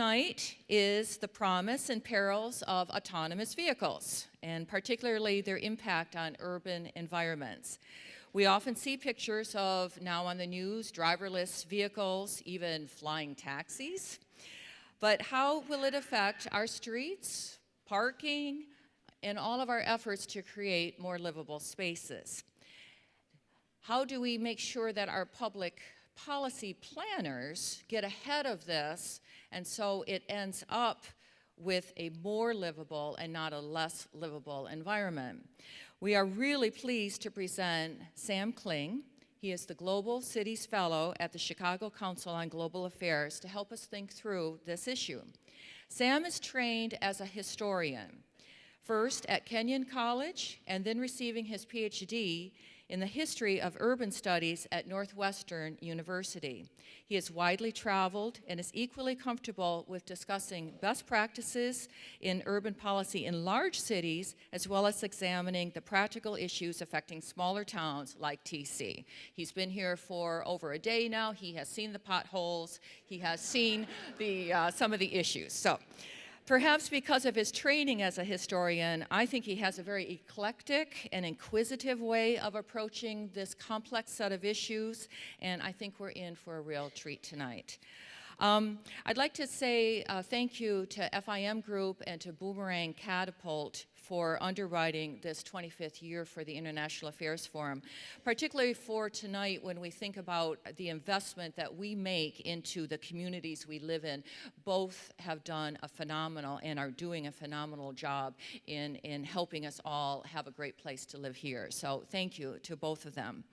tonight is the promise and perils of autonomous vehicles, and particularly their impact on urban environments. We often see pictures of, now on the news, driverless vehicles, even flying taxis. But how will it affect our streets, parking, and all of our efforts to create more livable spaces? How do we make sure that our public policy planners get ahead of this, and so it ends up with a more livable and not a less livable environment? We are really pleased to present Sam KLING. He is the Global Cities Fellow at the Chicago Council on Global Affairs to help us think through this issue. Sam is trained as a historian, first at Kenyon College and then receiving his PhD in the history of urban studies at Northwestern University. He has widely traveled and is equally comfortable with discussing best practices in urban policy in large cities, as well as examining the practical issues affecting smaller towns like TC. He's been here for over a day now. He has seen the potholes. He has seen some of the issues. So, perhaps because of his training as a historian, I think he has a very eclectic and inquisitive way of approaching this complex set of issues, and I think we're in for a real treat tonight. I'd like to say thank you to FIM Group and to Boomerang Catapult for underwriting this 25th year for the International Affairs Forum, particularly for tonight when we think about the investment that we make into the communities we live in. Both have done a phenomenal and are doing a phenomenal job in helping us all have a great place to live here. So thank you to both of them.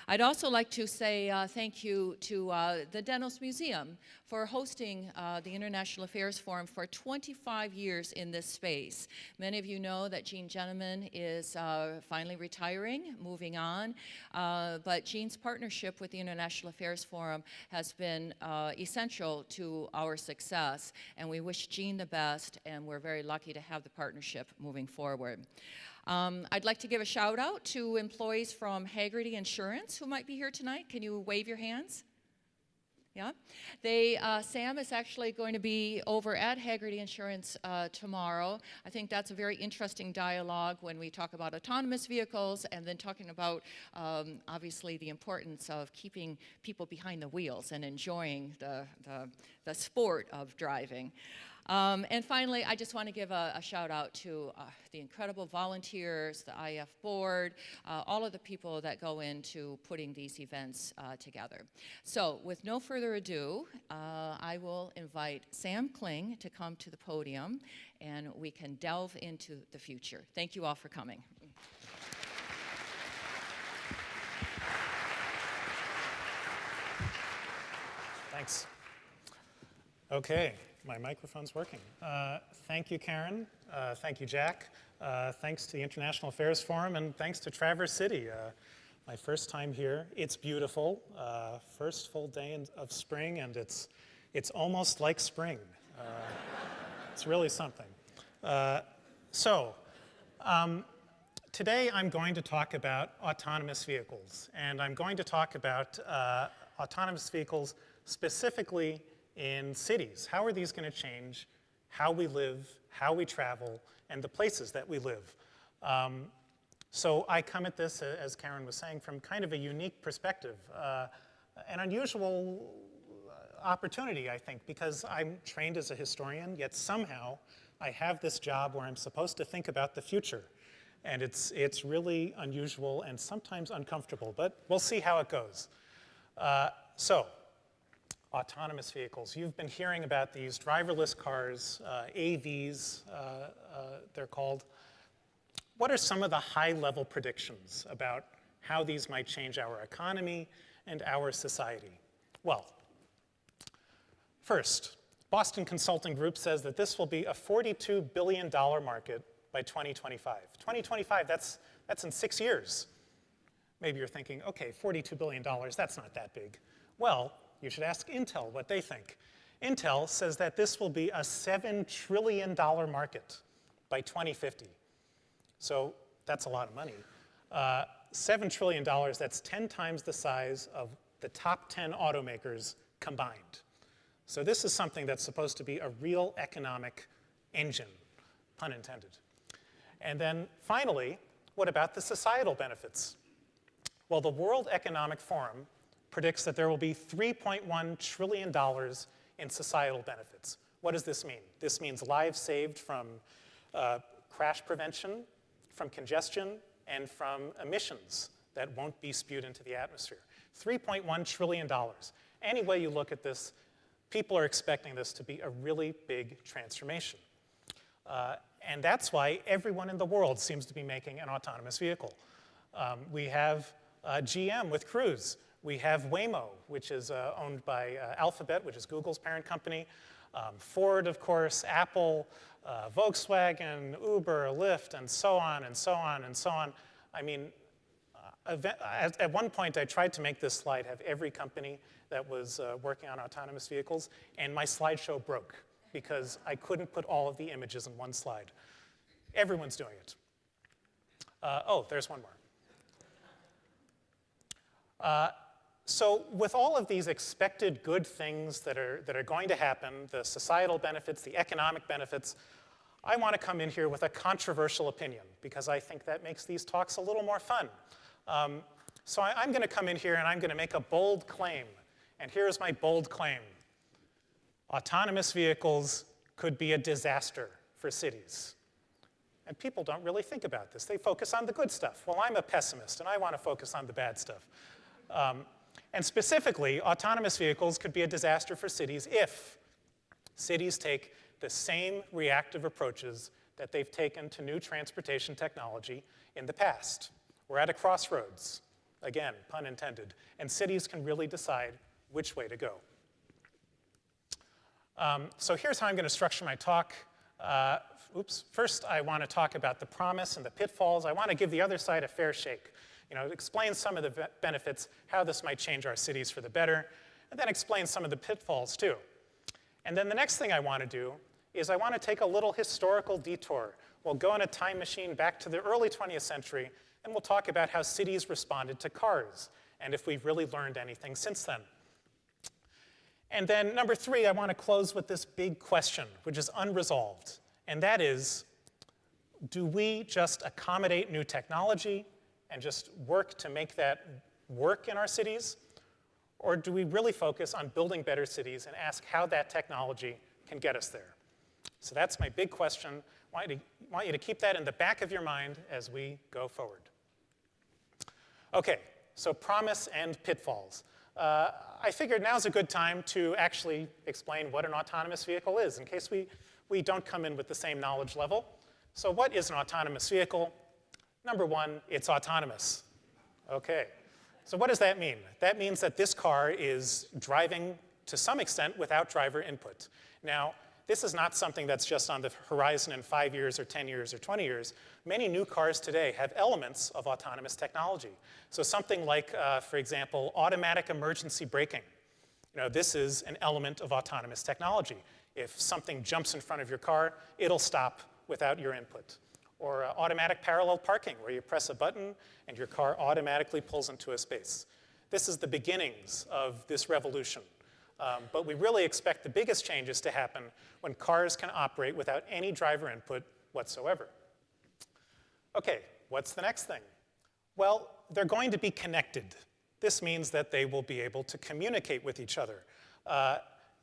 I'd also like to say thank you to the Dennos Museum for hosting the International Affairs Forum for 25 years in this space. Many of you know that Jean Gentleman is finally retiring, moving on, but Jean's partnership with the International Affairs Forum has been essential to our success, and we wish Jean the best, and we're very lucky to have the partnership moving forward. I'd like to give a shout out to employees from Hagerty Insurance who might be here tonight. Can you wave your hands? Yeah, Sam is actually going to be over at Hagerty Insurance tomorrow. I think that's a very interesting dialogue when we talk about autonomous vehicles and then talking about obviously the importance of keeping people behind the wheels and enjoying the sport of driving. And finally, I just want to give a shout out to the incredible volunteers, the IF board, all of the people that go into putting these events together. So with no further ado, I will invite Sam KLING to come to the podium and we can delve into the future. Thank you all for coming. Thanks. Okay. My microphone's working. Thank you, Karen. Thank you, Jack. Thanks to the International Affairs Forum, and thanks to Traverse City. My first time here. It's beautiful. First full day of spring, and it's almost like spring. It's really something. Today I'm going to talk about autonomous vehicles, and I'm going to talk about autonomous vehicles specifically in cities. How are these going to change how we live, how we travel, and the places that we live? So I come at this, as Karen was saying, from kind of a unique perspective, an unusual opportunity, I think, because I'm trained as a historian, yet somehow I have this job where I'm supposed to think about the future. And it's really unusual and sometimes uncomfortable, but we'll see how it goes. Autonomous vehicles. You've been hearing about these driverless cars, AVs, they're called. What are some of the high-level predictions about how these might change our economy and our society? Well, first, Boston Consulting Group says that this will be a $42 billion market by 2025. 2025, that's in 6 years. Maybe you're thinking, okay, $42 billion, that's not that big. Well, you should ask Intel what they think. Intel says that this will be a $7 trillion market by 2050. So that's a lot of money. $7 trillion, that's 10 times the size of the top 10 automakers combined. So this is something that's supposed to be a real economic engine, pun intended. And then finally, what about the societal benefits? Well, the World Economic Forum predicts that there will be $3.1 trillion in societal benefits. What does this mean? This means lives saved from crash prevention, from congestion, and from emissions that won't be spewed into the atmosphere. $3.1 trillion. Any way you look at this, people are expecting this to be a really big transformation. And that's why everyone in the world seems to be making an autonomous vehicle. We have GM with Cruise. We have Waymo, which is owned by Alphabet, which is Google's parent company. Ford, of course, Apple, Volkswagen, Uber, Lyft, and so on, and so on, and so on. I mean, at one point, I tried to make this slide have every company that was working on autonomous vehicles, and my slideshow broke because I couldn't put all of the images in one slide. Everyone's doing it. Oh, there's one more. So with all of these expected good things that are going to happen, the societal benefits, the economic benefits, I want to come in here with a controversial opinion because I think that makes these talks a little more fun. So I'm going to come in here and I'm going to make a bold claim. And here's my bold claim. Autonomous vehicles could be a disaster for cities. And people don't really think about this. They focus on the good stuff. Well, I'm a pessimist, and I want to focus on the bad stuff. And specifically, autonomous vehicles could be a disaster for cities if cities take the same reactive approaches that they've taken to new transportation technology in the past. We're at a crossroads, again, pun intended, and cities can really decide which way to go. So here's how I'm going to structure my talk. First, I want to talk about the promise and the pitfalls. I want to give the other side a fair shake. Explain some of the benefits, how this might change our cities for the better, and then explain some of the pitfalls too. And then the next thing I want to do is I want to take a little historical detour. We'll go in a time machine back to the early 20th century, and we'll talk about how cities responded to cars, and if we've really learned anything since then. And then number 3, I want to close with this big question, which is unresolved, and that is, do we just accommodate new technology and just work to make that work in our cities? Or do we really focus on building better cities and ask how that technology can get us there? So that's my big question. I want you to keep that in the back of your mind as we go forward. Okay, so promise and pitfalls. I figured now's a good time to actually explain what an autonomous vehicle is, in case we don't come in with the same knowledge level. So what is an autonomous vehicle? Number 1, it's autonomous. Okay, so what does that mean? That means that this car is driving to some extent without driver input. Now, this is not something that's just on the horizon in 5 years or 10 years or 20 years. Many new cars today have elements of autonomous technology. So something like, for example, automatic emergency braking. This is an element of autonomous technology. If something jumps in front of your car, it'll stop without your input. Or automatic parallel parking, where you press a button and your car automatically pulls into a space. This is the beginnings of this revolution. But we really expect the biggest changes to happen when cars can operate without any driver input whatsoever. Okay, what's the next thing? Well, they're going to be connected. This means that they will be able to communicate with each other.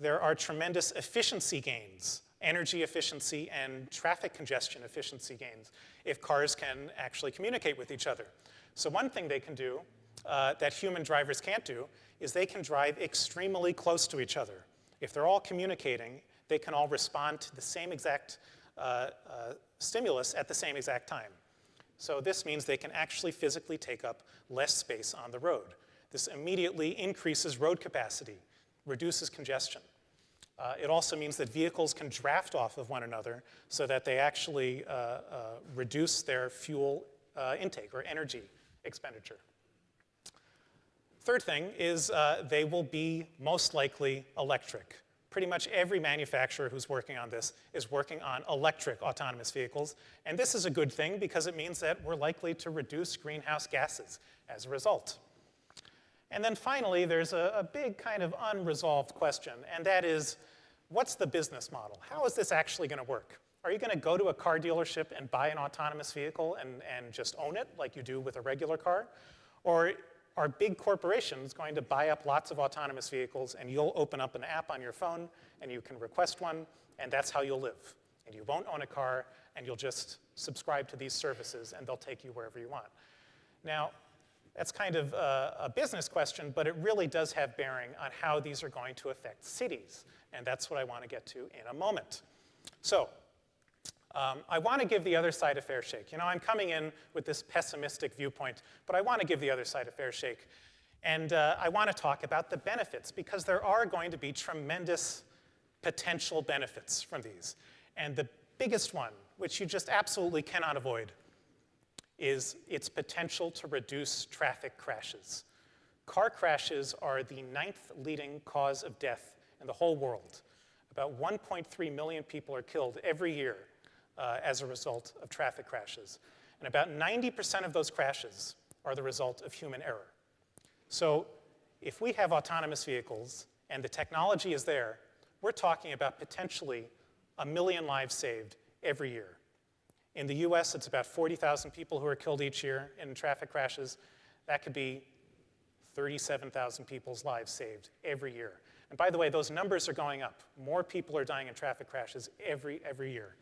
There are tremendous efficiency gains, energy efficiency and traffic congestion efficiency gains, if cars can actually communicate with each other. So one thing they can do that human drivers can't do is they can drive extremely close to each other. If they're all communicating, they can all respond to the same exact stimulus at the same exact time. So this means they can actually physically take up less space on the road. This immediately increases road capacity, reduces congestion. It also means that vehicles can draft off of one another so that they actually reduce their fuel intake or energy expenditure. Third thing is they will be most likely electric. Pretty much every manufacturer who's working on this is working on electric autonomous vehicles. And this is a good thing because it means that we're likely to reduce greenhouse gases as a result. And then finally, there's a big kind of unresolved question, and that is, what's the business model? How is this actually going to work? Are you going to go to a car dealership and buy an autonomous vehicle and just own it like you do with a regular car? Or are big corporations going to buy up lots of autonomous vehicles and you'll open up an app on your phone and you can request one and that's how you'll live? And you won't own a car and you'll just subscribe to these services and they'll take you wherever you want. Now, that's kind of a business question, but it really does have bearing on how these are going to affect cities. And that's what I want to get to in a moment. So I want to give the other side a fair shake. You know, I'm coming in with this pessimistic viewpoint, but I want to give the other side a fair shake. And I want to talk about the benefits, because there are going to be tremendous potential benefits from these. And the biggest one, which you just absolutely cannot avoid, is its potential to reduce traffic crashes. Car crashes are the 9th leading cause of death in the whole world. About 1.3 million people are killed every year as a result of traffic crashes. And about 90% of those crashes are the result of human error. So if we have autonomous vehicles and the technology is there, we're talking about potentially 1 million lives saved every year. In the US, it's about 40,000 people who are killed each year in traffic crashes. That could be 37,000 people's lives saved every year. And by the way, those numbers are going up. More people are dying in traffic crashes every year.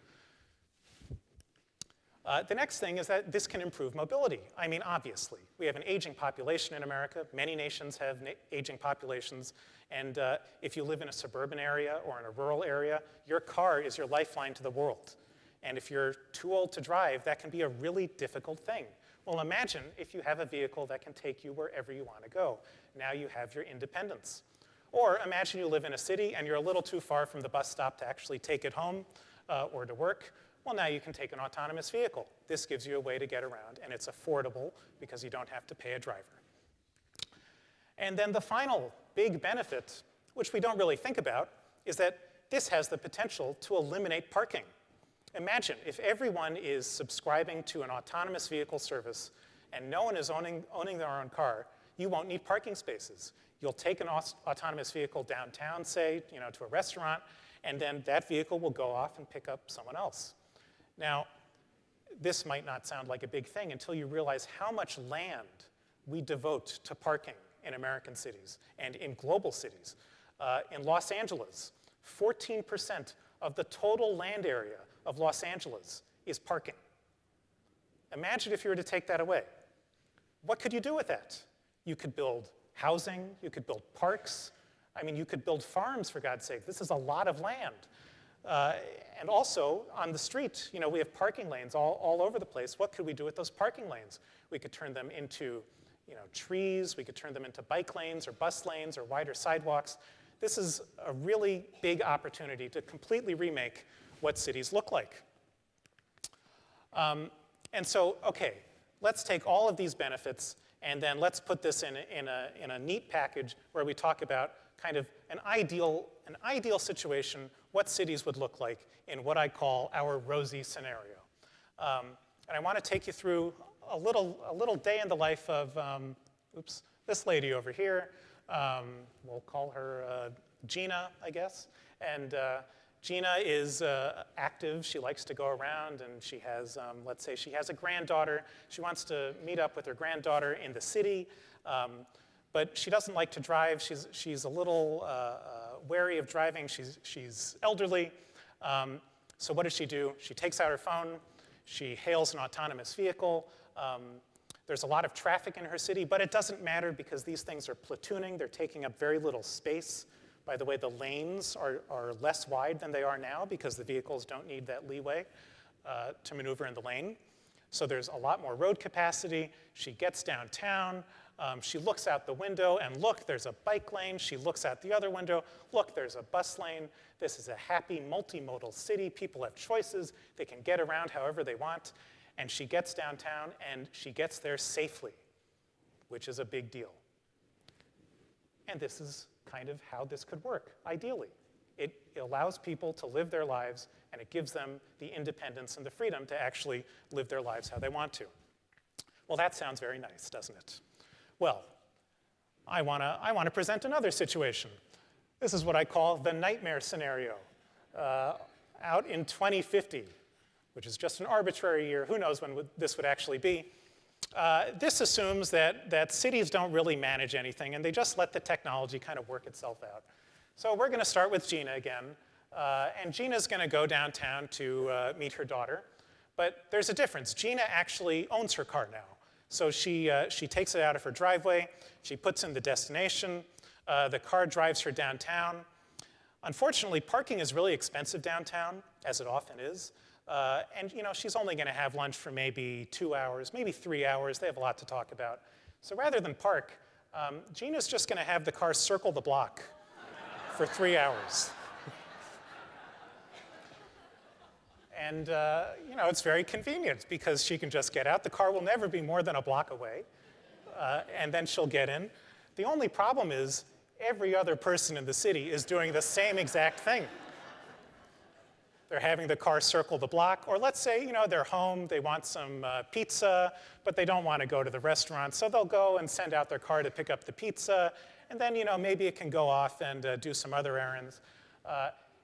The next thing is that this can improve mobility. I mean, obviously, we have an aging population in America. Many nations have aging populations. And if you live in a suburban area or in a rural area, your car is your lifeline to the world. And if you're too old to drive, that can be a really difficult thing. Well, imagine if you have a vehicle that can take you wherever you want to go. Now you have your independence. Or imagine you live in a city and you're a little too far from the bus stop to actually take it home or to work. Well, now you can take an autonomous vehicle. This gives you a way to get around, and it's affordable because you don't have to pay a driver. And then the final big benefit, which we don't really think about, is that this has the potential to eliminate parking. Imagine if everyone is subscribing to an autonomous vehicle service and no one is owning their own car, you won't need parking spaces. You'll take an autonomous vehicle downtown, say, to a restaurant, and then that vehicle will go off and pick up someone else. Now, this might not sound like a big thing until you realize how much land we devote to parking in American cities and in global cities. In Los Angeles, 14% of the total land area of Los Angeles is parking. Imagine if you were to take that away. What could you do with that? You could build housing, you could build parks. I mean, you could build farms, for God's sake. This is a lot of land. And also, on the street, we have parking lanes all over the place. What could we do with those parking lanes? We could turn them into trees. We could turn them into bike lanes or bus lanes or wider sidewalks. This is a really big opportunity to completely remake what cities look like. And so, okay, let's take all of these benefits and then let's put this in a neat package where we talk about kind of an ideal situation, what cities would look like in what I call our rosy scenario. And I want to take you through a little day in the life of, this lady over here. We'll call her Gina, I guess. And Gina is active. She likes to go around, and she has, let's say she has a granddaughter. She wants to meet up with her granddaughter in the city, but she doesn't like to drive. She's a little wary of driving. She's elderly. So what does she do? She takes out her phone. She hails an autonomous vehicle. There's a lot of traffic in her city, but it doesn't matter because these things are platooning. They're taking up very little space. By the way, the lanes are less wide than they are now because the vehicles don't need that leeway to maneuver in the lane. So there's a lot more road capacity. She gets downtown. She looks out the window, and look, there's a bike lane. She looks out the other window. Look, there's a bus lane. This is a happy, multimodal city. People have choices. They can get around however they want. And she gets downtown, and she gets there safely, which is a big deal. And this is kind of how this could work, ideally. It allows people to live their lives, and it gives them the independence and the freedom to actually live their lives how they want to. Well, that sounds very nice, doesn't it? Well, I want to present another situation. This is what I call the nightmare scenario. Out in 2050, which is just an arbitrary year, who knows when this would actually be, this assumes that cities don't really manage anything, and they just let the technology kind of work itself out. So we're going to start with Gina again. And Gina's going to go downtown to meet her daughter. But there's a difference. Gina actually owns her car now. So she takes it out of her driveway. She puts in the destination. The car drives her downtown. Unfortunately, parking is really expensive downtown, as it often is. And she's only going to have lunch for maybe 2 hours, maybe 3 hours. They have a lot to talk about. So rather than park, Gina's just going to have the car circle the block for 3 hours. And it's very convenient because she can just get out. The car will never be more than a block away. And then she'll get in. The only problem is every other person in the city is doing the same exact thing. They're having the car circle the block. Or let's say they're home, they want some pizza, but they don't want to go to the restaurant. So they'll go and send out their car to pick up the pizza. And then maybe it can go off and do some other errands.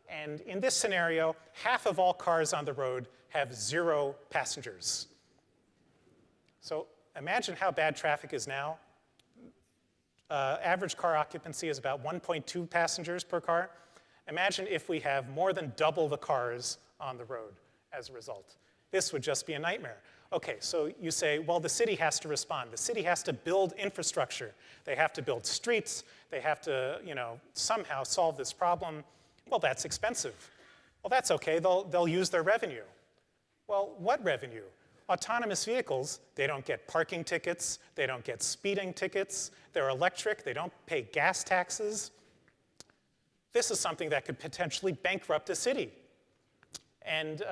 And in this scenario, half of all cars on the road have 0 passengers. So imagine how bad traffic is now. Average car occupancy is about 1.2 passengers per car. Imagine if we have more than double the cars on the road as a result. This would just be a nightmare. Okay, so you say, well, the city has to respond. The city has to build infrastructure. They have to build streets. They have to, somehow solve this problem. Well, that's expensive. Well, that's okay. They'll use their revenue. Well, what revenue? Autonomous vehicles, they don't get parking tickets. They don't get speeding tickets. They're electric. They don't pay gas taxes. This is something that could potentially bankrupt a city. And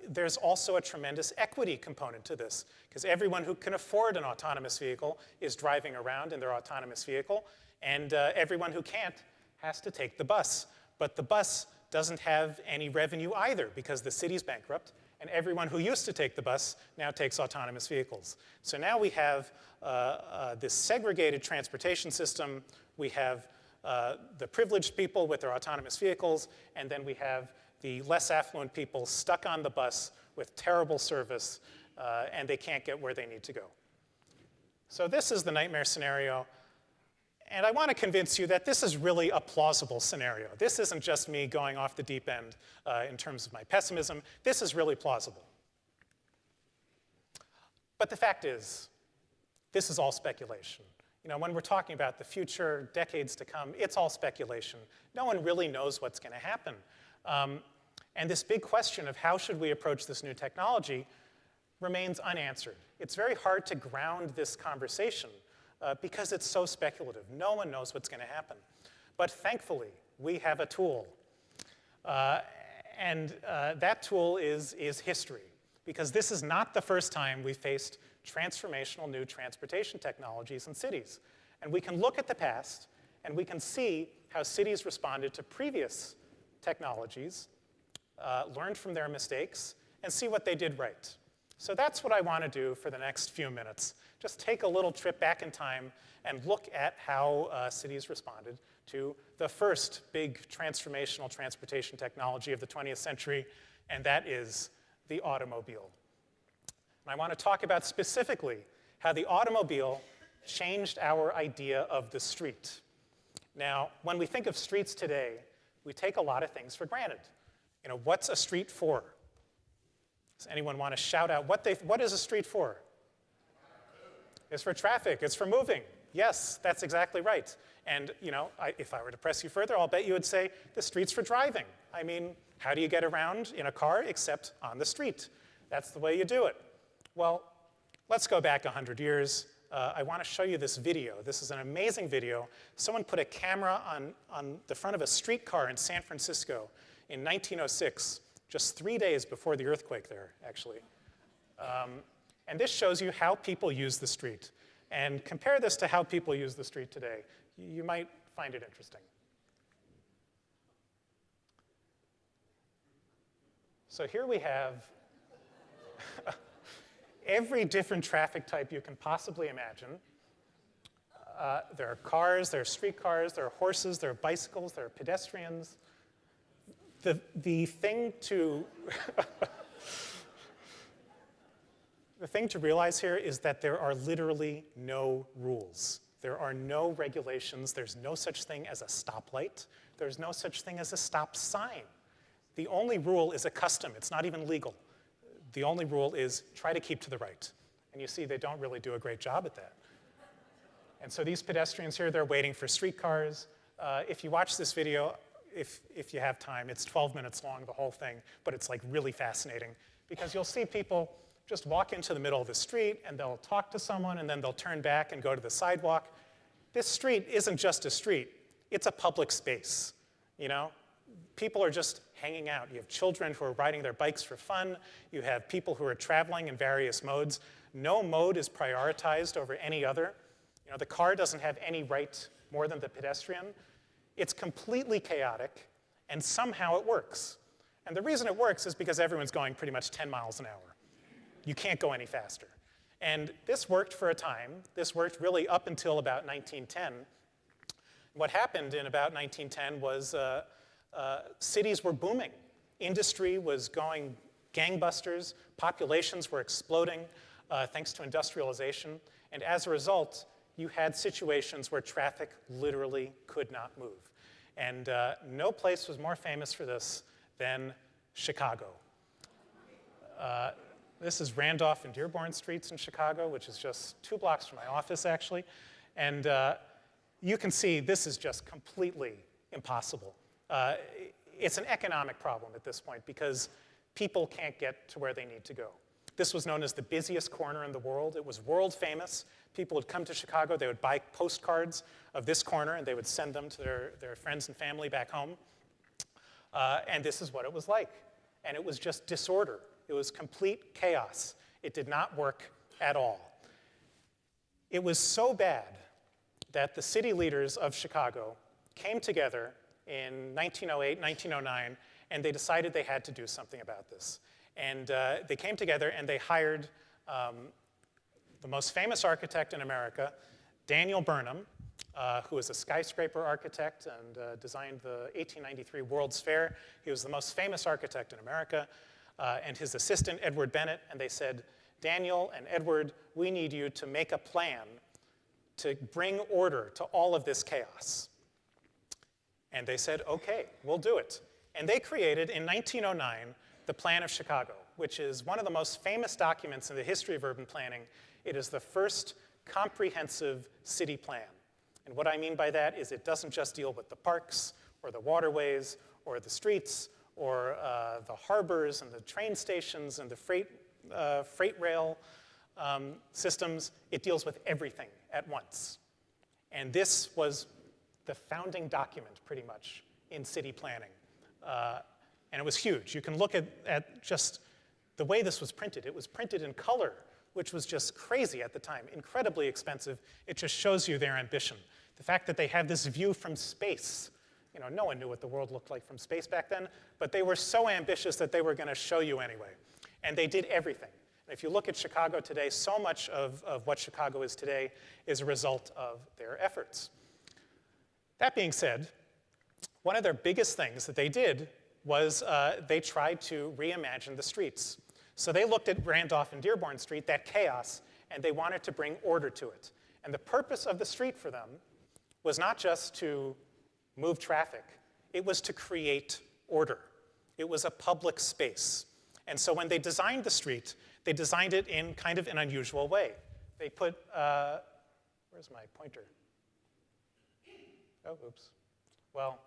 there's also a tremendous equity component to this, because everyone who can afford an autonomous vehicle is driving around in their autonomous vehicle, and everyone who can't has to take the bus. But the bus doesn't have any revenue either, because the city's bankrupt, and everyone who used to take the bus now takes autonomous vehicles. So now we have this segregated transportation system. We have the privileged people with their autonomous vehicles, and then we have the less affluent people stuck on the bus with terrible service, and they can't get where they need to go. So this is the nightmare scenario. And I want to convince you that this is really a plausible scenario. This isn't just me going off the deep end in terms of my pessimism. This is really plausible. But the fact is, this is all speculation. When we're talking about the future, decades to come, it's all speculation. No one really knows what's going to happen. And this big question of how should we approach this new technology remains unanswered. It's very hard to ground this conversation because it's so speculative. No one knows what's going to happen. But thankfully, we have a tool. And that tool is history, because this is not the first time we faced transformational new transportation technologies in cities. And we can look at the past, and we can see how cities responded to previous technologies, learned from their mistakes, and see what they did right. So that's what I want to do for the next few minutes. Just take a little trip back in time and look at how cities responded to the first big transformational transportation technology of the 20th century, and that is the automobile. And I want to talk about specifically how the automobile changed our idea of the street. Now, when we think of streets today, we take a lot of things for granted. What's a street for? Does anyone want to shout out what is a street for? It's for traffic. It's for moving. Yes, that's exactly right. And if I were to press you further, I'll bet you would say the street's for driving. I mean, how do you get around in a car except on the street? That's the way you do it. Well, let's go back 100 years. I want to show you this video. This is an amazing video. Someone put a camera on the front of a streetcar in San Francisco in 1906, just 3 days before the earthquake there, actually. And this shows you how people use the street. And compare this to how people use the street today. You might find it interesting. So here we have every different traffic type you can possibly imagine. There are cars, there are streetcars, there are horses, there are bicycles, there are pedestrians. The thing to the thing to realize here is that there are literally no rules. There are no regulations. There's no such thing as a stoplight. There's no such thing as a stop sign. The only rule is a custom. It's not even legal. The only rule is try to keep to the right. And you see they don't really do a great job at that. And so these pedestrians here, they're waiting for streetcars. If you watch this video, if you have time, it's 12 minutes long, the whole thing, but it's like really fascinating because you'll see people just walk into the middle of the street and they'll talk to someone and then they'll turn back and go to the sidewalk. This street isn't just a street, it's a public space, you know? People are just hanging out. You have children who are riding their bikes for fun. You have people who are traveling in various modes. No mode is prioritized over any other. You know, the car doesn't have any right more than the pedestrian. It's completely chaotic, and somehow it works. And the reason it works is because everyone's going pretty much 10 miles an hour. You can't go any faster. And this worked for a time. This worked really up until about 1910. What happened in about 1910 was cities were booming. Industry was going gangbusters. Populations were exploding thanks to industrialization. And as a result, you had situations where traffic literally could not move. And no place was more famous for this than Chicago. This is Randolph and Dearborn Streets in Chicago, which is just 2 blocks from my office, actually. And you can see this is just completely impossible. It's an economic problem at this point because people can't get to where they need to go. This was known as the busiest corner in the world. It was world famous. People would come to Chicago, they would buy postcards of this corner, and they would send them to their friends and family back home. And this is what it was like. And it was just disorder. It was complete chaos. It did not work at all. It was so bad that the city leaders of Chicago came together in 1908, 1909, and they decided they had to do something about this. And they came together and they hired the most famous architect in America, Daniel Burnham, who was a skyscraper architect and designed the 1893 World's Fair. He was the most famous architect in America, and his assistant, Edward Bennett, and they said, Daniel and Edward, we need you to make a plan to bring order to all of this chaos. And they said, okay, we'll do it. And they created, in 1909, the Plan of Chicago, which is one of the most famous documents in the history of urban planning. It is the first comprehensive city plan. And what I mean by that is it doesn't just deal with the parks or the waterways or the streets or the harbors and the train stations and the freight rail systems. It deals with everything at once. And this was the founding document, pretty much, in city planning. And it was huge. You can look at just the way this was printed. It was printed in color, which was just crazy at the time, incredibly expensive. It just shows you their ambition. The fact that they had this view from space. You know, no one knew what the world looked like from space back then, but they were so ambitious that they were going to show you anyway. And they did everything. And if you look at Chicago today, so much of what Chicago is today is a result of their efforts. That being said, one of their biggest things that they did was they tried to reimagine the streets. So they looked at Randolph and Dearborn Street, that chaos, and they wanted to bring order to it. And the purpose of the street for them was not just to move traffic. It was to create order. It was a public space. And so when they designed the street, they designed it in kind of an unusual way. They put, where's my pointer? Oh, oops. Well,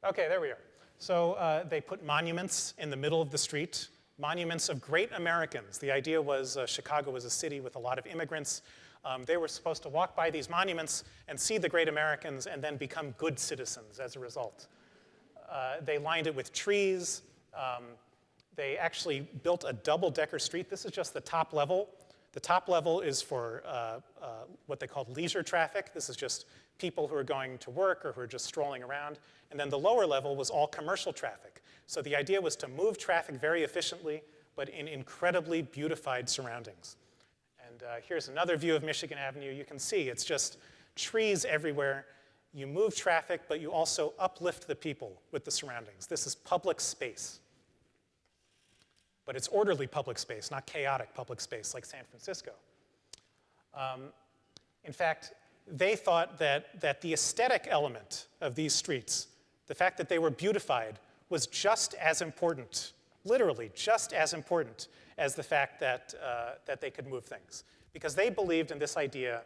okay, there we are. So they put monuments in the middle of the street, monuments of great Americans. The idea was Chicago was a city with a lot of immigrants. They were supposed to walk by these monuments and see the great Americans and then become good citizens as a result. They lined it with trees. They actually built a double-decker street. This is just the top level. The top level is for what they called leisure traffic. This is just people who are going to work or who are just strolling around. And then the lower level was all commercial traffic. So the idea was to move traffic very efficiently, but in incredibly beautified surroundings. And here's another view of Michigan Avenue. You can see it's just trees everywhere. You move traffic, but you also uplift the people with the surroundings. This is public space. But it's orderly public space, not chaotic public space like San Francisco. In fact, they thought that the aesthetic element of these streets, the fact that they were beautified, was just as important, literally just as important as the fact that they could move things. Because they believed in this idea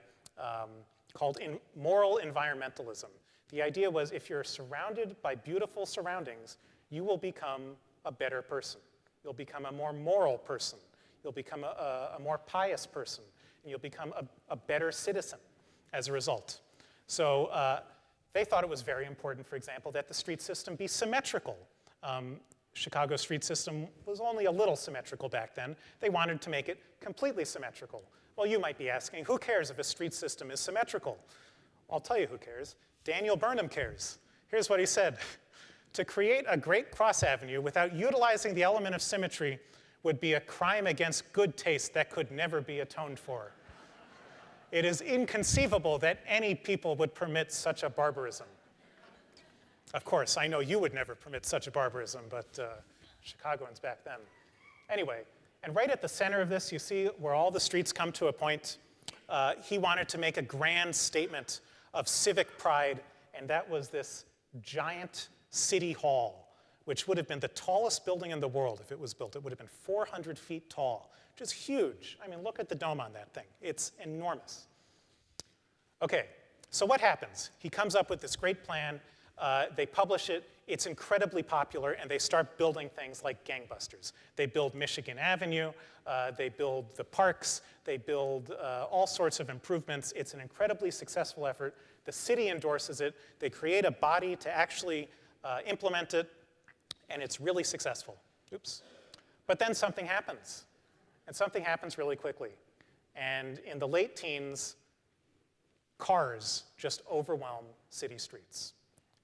called moral environmentalism. The idea was if you're surrounded by beautiful surroundings, you will become a better person. You'll become a more moral person. You'll become a more pious person. And you'll become a better citizen as a result. So they thought it was very important, for example, that the street system be symmetrical. Chicago's street system was only a little symmetrical back then. They wanted to make it completely symmetrical. Well, you might be asking, who cares if a street system is symmetrical? I'll tell you who cares. Daniel Burnham cares. Here's what he said. To create a great cross avenue without utilizing the element of symmetry would be a crime against good taste that could never be atoned for. It is inconceivable that any people would permit such a barbarism. Of course, I know you would never permit such a barbarism, but Chicagoans back then. Anyway, and right at the center of this, you see where all the streets come to a point. He wanted to make a grand statement of civic pride, and that was this giant city hall, which would have been the tallest building in the world if it was built. It would have been 400 feet tall, which is huge. I mean, look at the dome on that thing. It's enormous. Okay, so what happens? He comes up with this great plan. They publish it. It's incredibly popular, and they start building things like gangbusters. They build Michigan Avenue. They build the parks. They build all sorts of improvements. It's an incredibly successful effort. The city endorses it. They create a body to actually implement it, and it's really successful. Oops. But then something happens, and something happens really quickly. And in the late teens, cars just overwhelm city streets.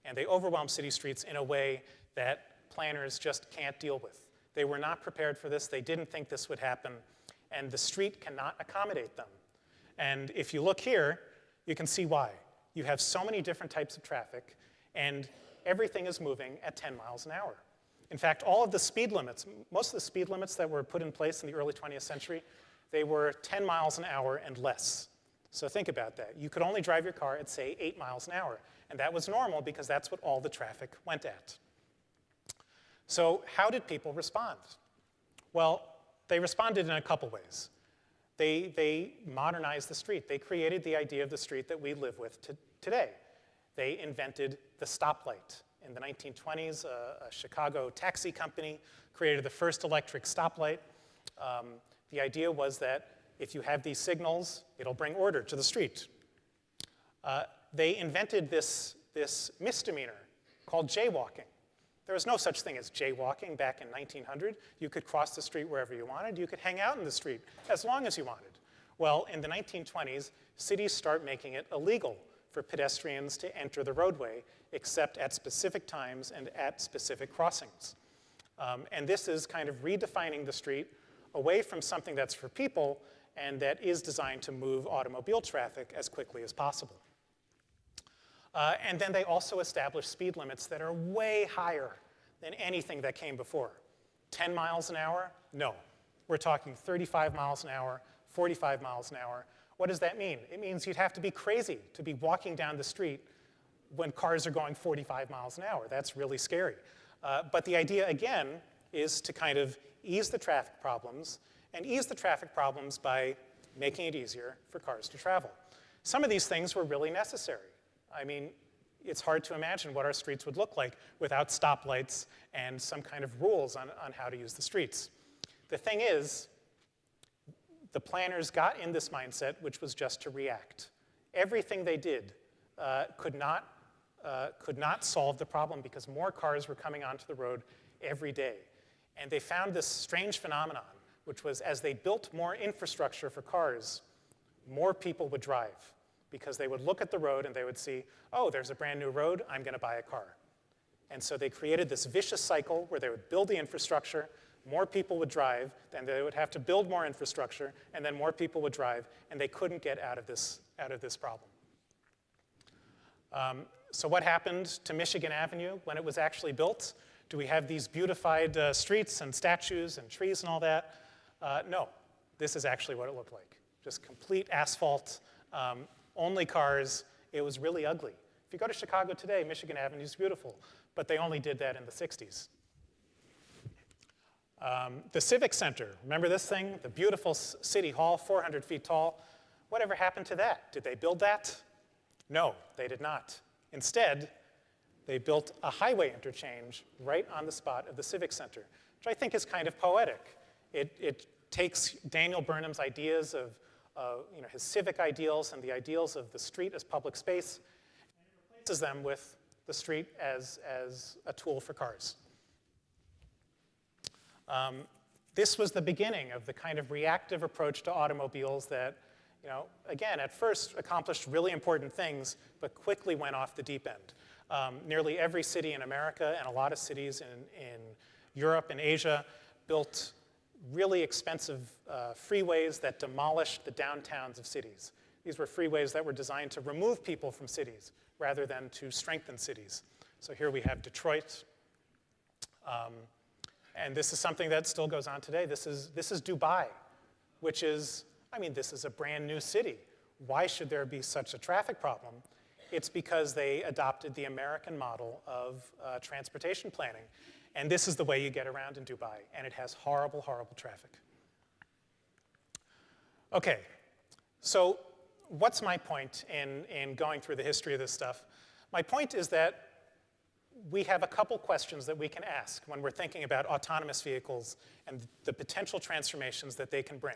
And they overwhelm city streets in a way that planners just can't deal with. They were not prepared for this. They didn't think this would happen. And the street cannot accommodate them. And if you look here, you can see why. You have so many different types of traffic, and everything is moving at 10 miles an hour. In fact, all of the speed limits, most of the speed limits that were put in place in the early 20th century, they were 10 miles an hour and less. So think about that. You could only drive your car at, say, 8 miles an hour. And that was normal because that's what all the traffic went at. So how did people respond? Well, they responded in a couple ways. They modernized the street. They created the idea of the street that we live with today. They invented the stoplight. In the 1920s, a Chicago taxi company created the first electric stoplight. The idea was that if you have these signals, it'll bring order to the street. They invented this misdemeanor called jaywalking. There was no such thing as jaywalking back in 1900. You could cross the street wherever you wanted. You could hang out in the street as long as you wanted. Well, in the 1920s, cities start making it illegal for pedestrians to enter the roadway except at specific times and at specific crossings. And this is kind of redefining the street away from something that's for people and that is designed to move automobile traffic as quickly as possible. And then they also established speed limits that are way higher than anything that came before. 10 miles an hour? No. We're talking 35 miles an hour, 45 miles an hour. What does that mean? It means you'd have to be crazy to be walking down the street when cars are going 45 miles an hour. That's really scary. But the idea, again, is to kind of ease the traffic problems, and ease the traffic problems by making it easier for cars to travel. Some of these things were really necessary. I mean, it's hard to imagine what our streets would look like without stoplights and some kind of rules on how to use the streets. The thing is, the planners got in this mindset, which was just to react. Everything they did could not solve the problem because more cars were coming onto the road every day. And they found this strange phenomenon, which was as they built more infrastructure for cars, more people would drive because they would look at the road and they would see, oh, there's a brand new road, I'm going to buy a car. And so they created this vicious cycle where they would build the infrastructure, more people would drive, then they would have to build more infrastructure, and then more people would drive, and they couldn't get out of this problem. So what happened to Michigan Avenue when it was actually built? Do we have these beautified streets and statues and trees and all that? No, this is actually what it looked like. Just complete asphalt, only cars. It was really ugly. If you go to Chicago today, Michigan Avenue is beautiful, but they only did that in the 60s. The Civic Center, remember this thing? The beautiful city hall, 400 feet tall. Whatever happened to that? Did they build that? No, they did not. Instead, they built a highway interchange right on the spot of the Civic Center, which I think is kind of poetic. It takes Daniel Burnham's ideas of his civic ideals and the ideals of the street as public space, and replaces them with the street as a tool for cars. This was the beginning of the kind of reactive approach to automobiles that, again, at first accomplished really important things, but quickly went off the deep end. Nearly every city in America and a lot of cities in Europe and Asia built really expensive freeways that demolished the downtowns of cities. These were freeways that were designed to remove people from cities rather than to strengthen cities. So here we have Detroit. And this is something that still goes on today. This is Dubai, which is, this is a brand new city. Why should there be such a traffic problem? It's because they adopted the American model of transportation planning. And this is the way you get around in Dubai. And it has horrible, horrible traffic. OK, so what's my point in going through the history of this stuff? My point is that we have a couple questions that we can ask when we're thinking about autonomous vehicles and the potential transformations that they can bring.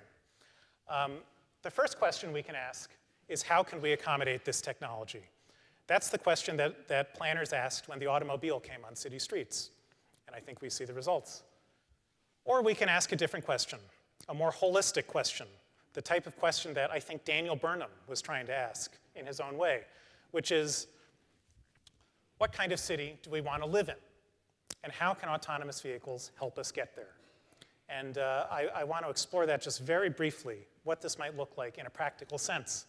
The first question we can ask is, how can we accommodate this technology? That's the question that planners asked when the automobile came on city streets. And I think we see the results. Or we can ask a different question, a more holistic question, the type of question that I think Daniel Burnham was trying to ask in his own way, which is, what kind of city do we want to live in? And how can autonomous vehicles help us get there? And I want to explore that just very briefly, what this might look like in a practical sense.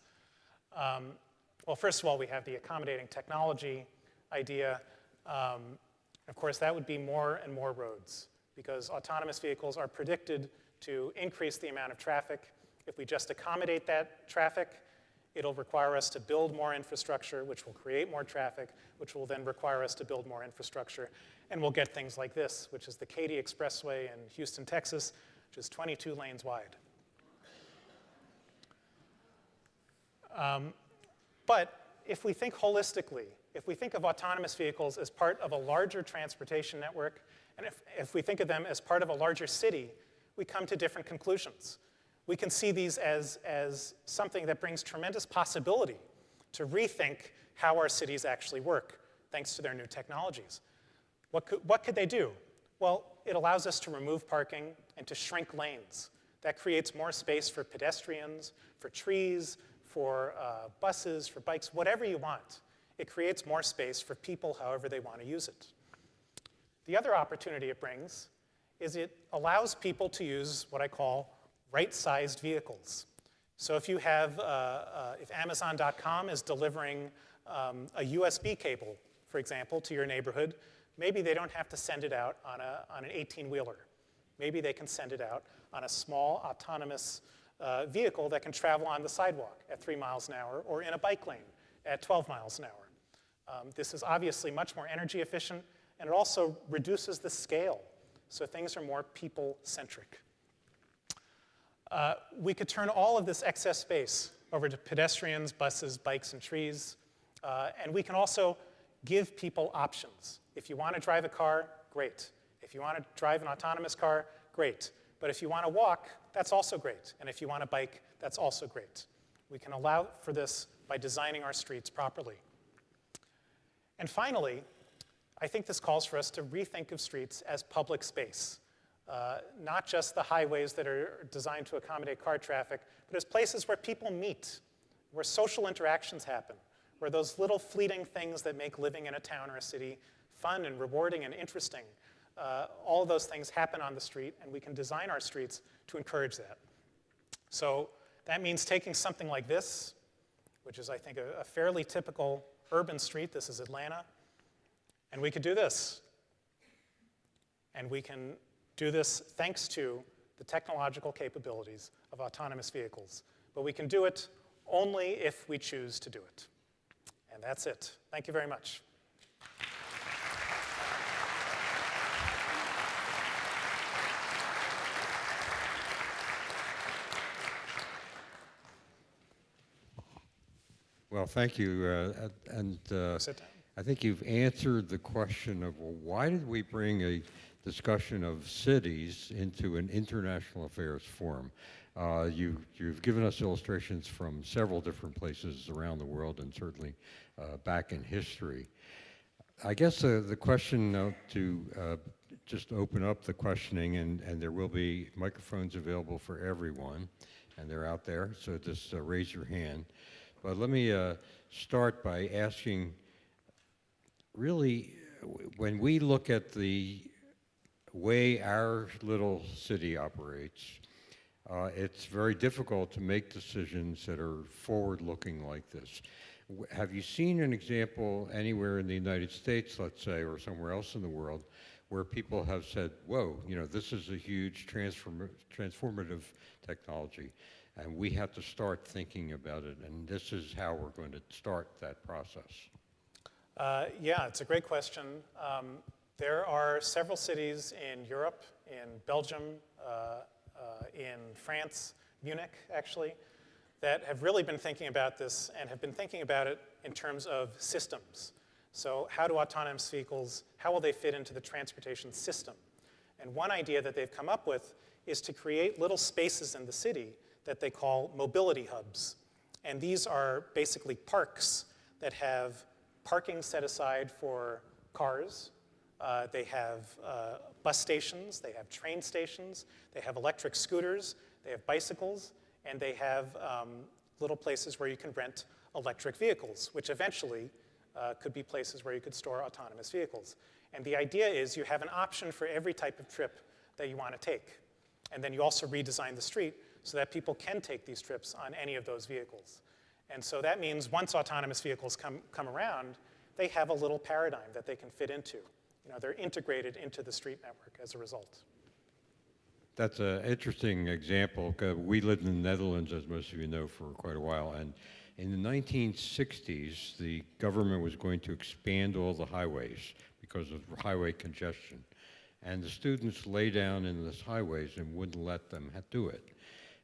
Well, first of all, we have the accommodating technology idea. Of course, that would be more and more roads, because autonomous vehicles are predicted to increase the amount of traffic. If we just accommodate that traffic, it'll require us to build more infrastructure, which will create more traffic, which will then require us to build more infrastructure. And we'll get things like this, which is the Katy Expressway in Houston, Texas, which is 22 lanes wide. But if we think holistically, if we think of autonomous vehicles as part of a larger transportation network, and if we think of them as part of a larger city, we come to different conclusions. We can see these as something that brings tremendous possibility to rethink how our cities actually work, thanks to their new technologies. What could they do? Well, it allows us to remove parking and to shrink lanes. That creates more space for pedestrians, for trees, for buses, for bikes, whatever you want. It creates more space for people however they want to use it. The other opportunity it brings is it allows people to use what I call right-sized vehicles. So if you have, if Amazon.com is delivering a USB cable, for example, to your neighborhood, maybe they don't have to send it out on an 18-wheeler. Maybe they can send it out on a small autonomous vehicle that can travel on the sidewalk at 3 miles an hour or in a bike lane at 12 miles an hour. This is obviously much more energy efficient, and it also reduces the scale, so things are more people-centric. We could turn all of this excess space over to pedestrians, buses, bikes, and trees, and we can also give people options. If you want to drive a car, great. If you want to drive an autonomous car, great. But if you want to walk, that's also great. And if you want to bike, that's also great. We can allow for this by designing our streets properly. And finally, I think this calls for us to rethink of streets as public space. Not just the highways that are designed to accommodate car traffic, but as places where people meet, where social interactions happen, where those little fleeting things that make living in a town or a city fun and rewarding and interesting all of those things happen on the street, and we can design our streets to encourage that. So that means taking something like this, which is, I think, a fairly typical urban street. This is Atlanta. And we could do this. And we can do this thanks to the technological capabilities of autonomous vehicles. But we can do it only if we choose to do it. And that's it. Thank you very much. Well, thank you. Sit down. I think you've answered the question of, well, why did we bring a discussion of cities into an international affairs forum? You've given us illustrations from several different places around the world and certainly back in history. I guess the question to just open up the questioning, and there will be microphones available for everyone, and they're out there, so just raise your hand. But let me start by asking, really, when we look at the way our little city operates, it's very difficult to make decisions that are forward-looking like this. Have you seen an example anywhere in the United States, let's say, or somewhere else in the world, where people have said, whoa, you know, this is a huge transformative technology, and we have to start thinking about it, and this is how we're going to start that process? Yeah, it's a great question. There are several cities in Europe, in Belgium, in France, Munich, actually, that have really been thinking about this and have been thinking about it in terms of systems. So how do autonomous vehicles, how will they fit into the transportation system? And one idea that they've come up with is to create little spaces in the city that they call mobility hubs. And these are basically parks that have parking set aside for cars. They have bus stations, they have train stations, they have electric scooters, they have bicycles, and they have little places where you can rent electric vehicles, which eventually could be places where you could store autonomous vehicles. And the idea is you have an option for every type of trip that you want to take. And then you also redesign the street so that people can take these trips on any of those vehicles. And so that means once autonomous vehicles come around, they have a little paradigm that they can fit into. You know, they're integrated into the street network as a result. That's an interesting example. We lived in the Netherlands, as most of you know, for quite a while. And in the 1960s, the government was going to expand all the highways because of highway congestion. And the students lay down in these highways and wouldn't let them do it.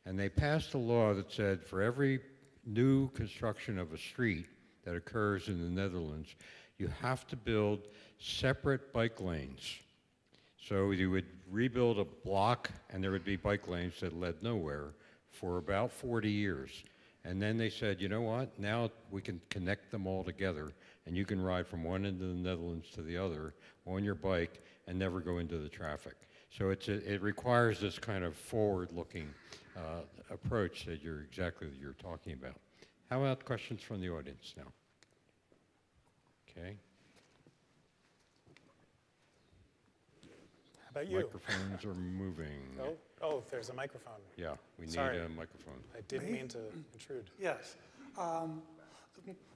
And they passed a law that said for every new construction of a street that occurs in the Netherlands, you have to build separate bike lanes. So you would rebuild a block, and there would be bike lanes that led nowhere for about 40 years. And then they said, you know what, now we can connect them all together, and you can ride from one end of the Netherlands to the other on your bike and never go into the traffic. So it requires this kind of forward-looking approach that you're talking about. How about questions from the audience now? Okay. How about you? Microphones are moving. Oh, there's a microphone. Yeah, we need Sorry. a microphone. I didn't mean to intrude. Yes. One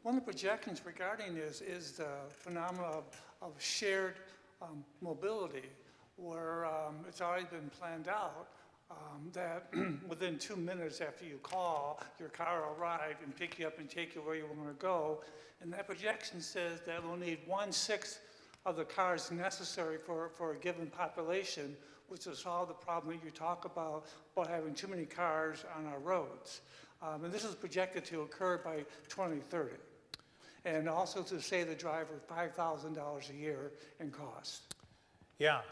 of the projections regarding this is the phenomenon of shared mobility, where it's already been planned out that within 2 minutes after you call, your car will arrive and pick you up and take you where you want to go. And that projection says that we'll need 1/6 of the cars necessary for a given population, which will solve the problem that you talk about having too many cars on our roads. And this is projected to occur by 2030. And also to save the driver $5,000 a year in cost. Yeah,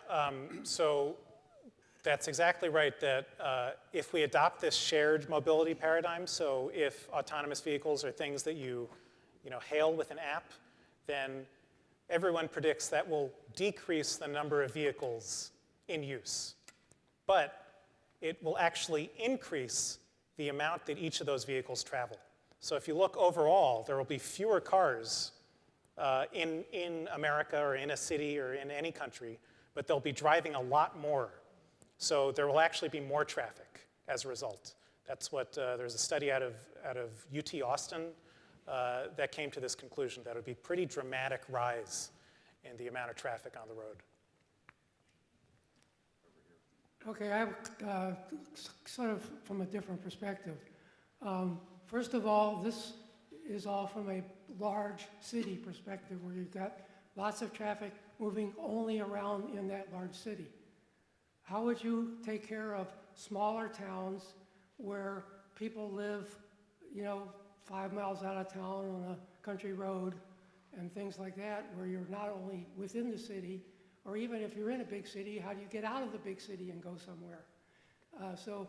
so that's exactly right, that if we adopt this shared mobility paradigm, so if autonomous vehicles are things that you hail with an app, then everyone predicts that will decrease the number of vehicles in use. But it will actually increase the amount that each of those vehicles travel. So if you look overall, there will be fewer cars in America or in a city or in any country, but they'll be driving a lot more. So there will actually be more traffic as a result. That's what, there's a study out of UT Austin that came to this conclusion, that it would be a pretty dramatic rise in the amount of traffic on the road. Okay, I have sort of from a different perspective. First of all, this is all from a large city perspective where you've got lots of traffic moving only around in that large city. How would you take care of smaller towns where people live, 5 miles out of town on a country road and things like that, where you're not only within the city, or even if you're in a big city, how do you get out of the big city and go somewhere? So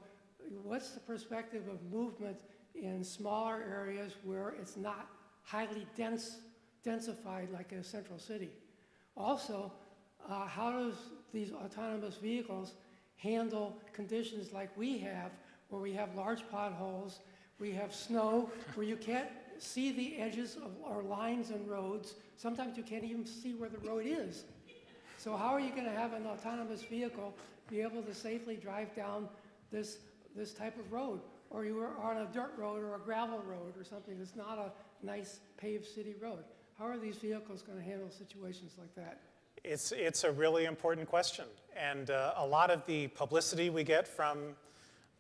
what's the perspective of movement in smaller areas where it's not highly densified like a central city? Also, how does these autonomous vehicles handle conditions like we have, where we have large potholes, we have snow, where you can't see the edges of our lines and roads. Sometimes you can't even see where the road is. So how are you going to have an autonomous vehicle be able to safely drive down this type of road? Or you are on a dirt road or a gravel road or something that's not a nice paved city road. How are these vehicles going to handle situations like that? It's a really important question. And a lot of the publicity we get from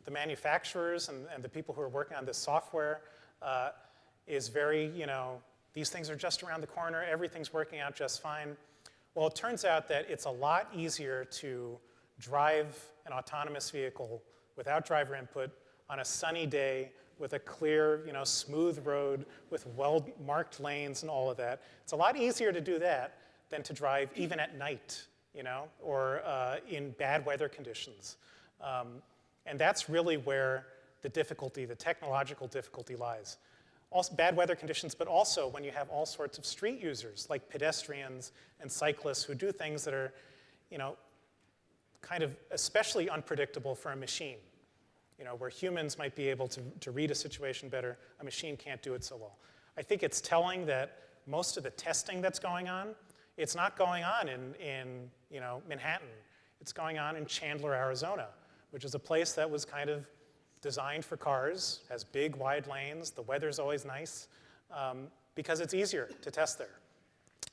the manufacturers and the people who are working on this software is very, these things are just around the corner, everything's working out just fine. Well, it turns out that it's a lot easier to drive an autonomous vehicle without driver input on a sunny day with a clear, smooth road with well-marked lanes and all of that. It's a lot easier to do that than to drive even at night, or in bad weather conditions. And that's really where the difficulty, the technological difficulty lies. Also bad weather conditions, but also when you have all sorts of street users, like pedestrians and cyclists who do things that are, kind of especially unpredictable for a machine. Where humans might be able to read a situation better, a machine can't do it so well. I think it's telling that most of the testing that's going on, it's not going on in Manhattan. It's going on in Chandler, Arizona, which is a place that was kind of designed for cars, has big, wide lanes. The weather's always nice because it's easier to test there.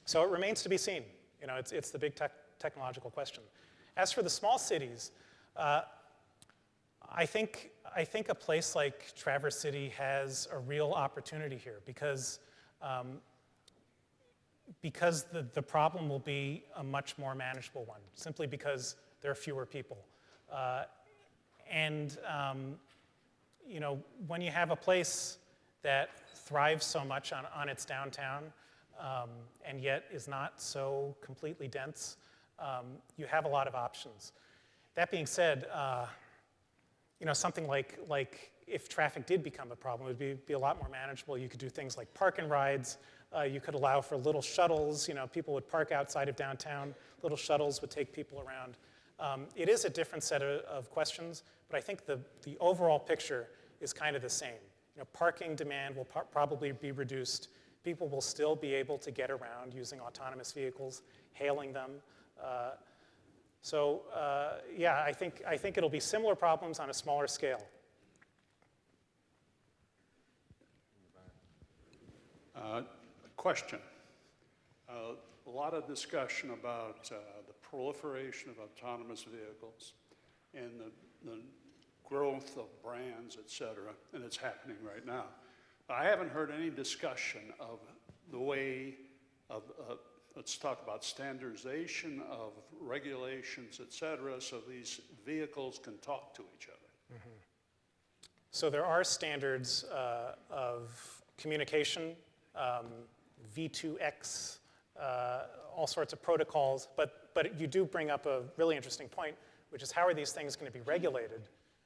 So it remains to be seen. It's the big technological question. As for the small cities, I think a place like Traverse City has a real opportunity here because the problem will be a much more manageable one, simply because there are fewer people. When you have a place that thrives so much on its downtown and yet is not so completely dense, you have a lot of options. That being said, something like if traffic did become a problem, it would be a lot more manageable. You could do things like park and rides. You could allow for little shuttles. People would park outside of downtown. Little shuttles would take people around. It is a different set of questions, but I think the overall picture is kind of the same. Parking demand will probably be reduced. People will still be able to get around using autonomous vehicles, hailing them. Yeah, I think it'll be similar problems on a smaller scale. Question. A lot of discussion about the proliferation of autonomous vehicles and the growth of brands, et cetera, and it's happening right now. I haven't heard any discussion of the way of, let's talk about standardization of regulations, et cetera, so these vehicles can talk to each other. Mm-hmm. So there are standards of communication, V2X, all sorts of protocols, but you do bring up a really interesting point, which is how are these things going to be regulated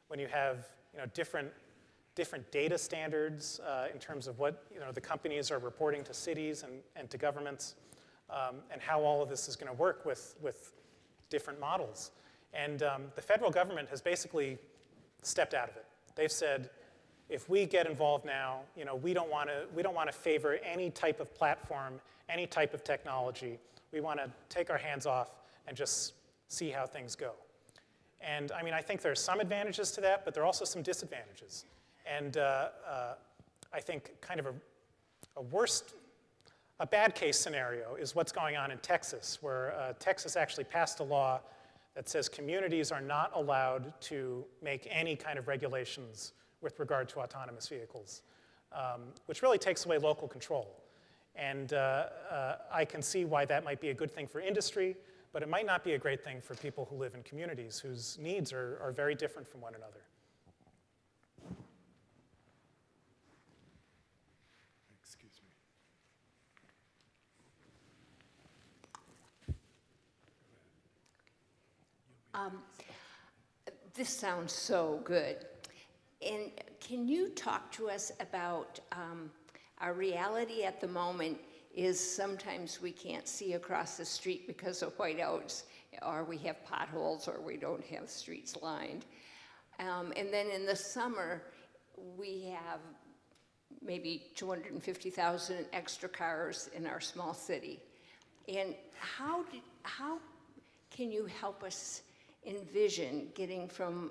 when you have different data standards in terms of what the companies are reporting to cities and to governments, and how all of this is going to work with different models. And the federal government has basically stepped out of it. They've said, if we get involved now, we don't want to favor any type of platform, any type of technology. We want to take our hands off and just see how things go. And I mean, I think there are some advantages to that, but there are also some disadvantages. And I think kind of a bad case scenario is what's going on in Texas, where Texas actually passed a law that says communities are not allowed to make any kind of regulations with regard to autonomous vehicles, which really takes away local control. And I can see why that might be a good thing for industry, but it might not be a great thing for people who live in communities whose needs are very different from one another. Excuse me. This sounds so good. And can you talk to us about our reality at the moment is sometimes we can't see across the street because of whiteouts, or we have potholes, or we don't have streets lined. And then in the summer, we have maybe 250,000 extra cars in our small city. And how can you help us envision getting from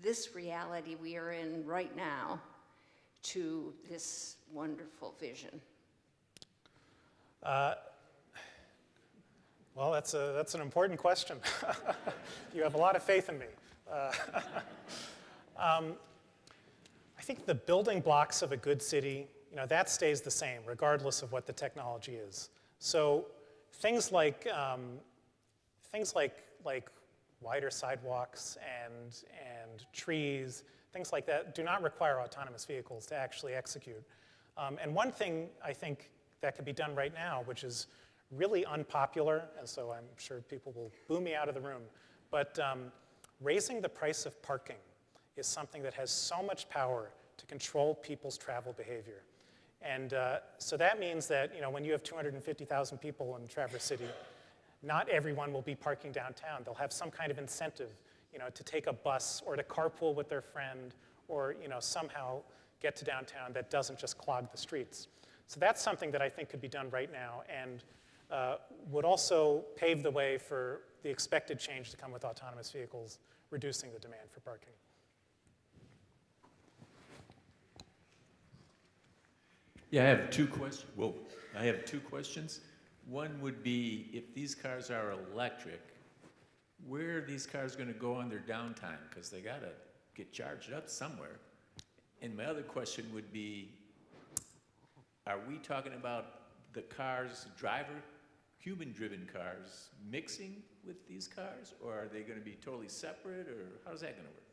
this reality we are in right now to this wonderful vision? Well, that's an important question. You have a lot of faith in me. I think the building blocks of a good city, that stays the same regardless of what the technology is. So things like wider sidewalks and trees, things like that, do not require autonomous vehicles to actually execute. And one thing I think that could be done right now, which is really unpopular, and so I'm sure people will boo me out of the room, but raising the price of parking is something that has so much power to control people's travel behavior. And so that means that when you have 250,000 people in Traverse City, not everyone will be parking downtown. They'll have some kind of incentive to take a bus or to carpool with their friend or somehow get to downtown that doesn't just clog the streets. So that's something that I think could be done right now and would also pave the way for the expected change to come with autonomous vehicles, reducing the demand for parking. Yeah, I have two questions. Whoa, I have two questions. One would be, if these cars are electric, where are these cars going to go on their downtime? Because they got to get charged up somewhere. And my other question would be, are we talking about the cars, human-driven cars, mixing with these cars? Or are they going to be totally separate? Or how's that going to work?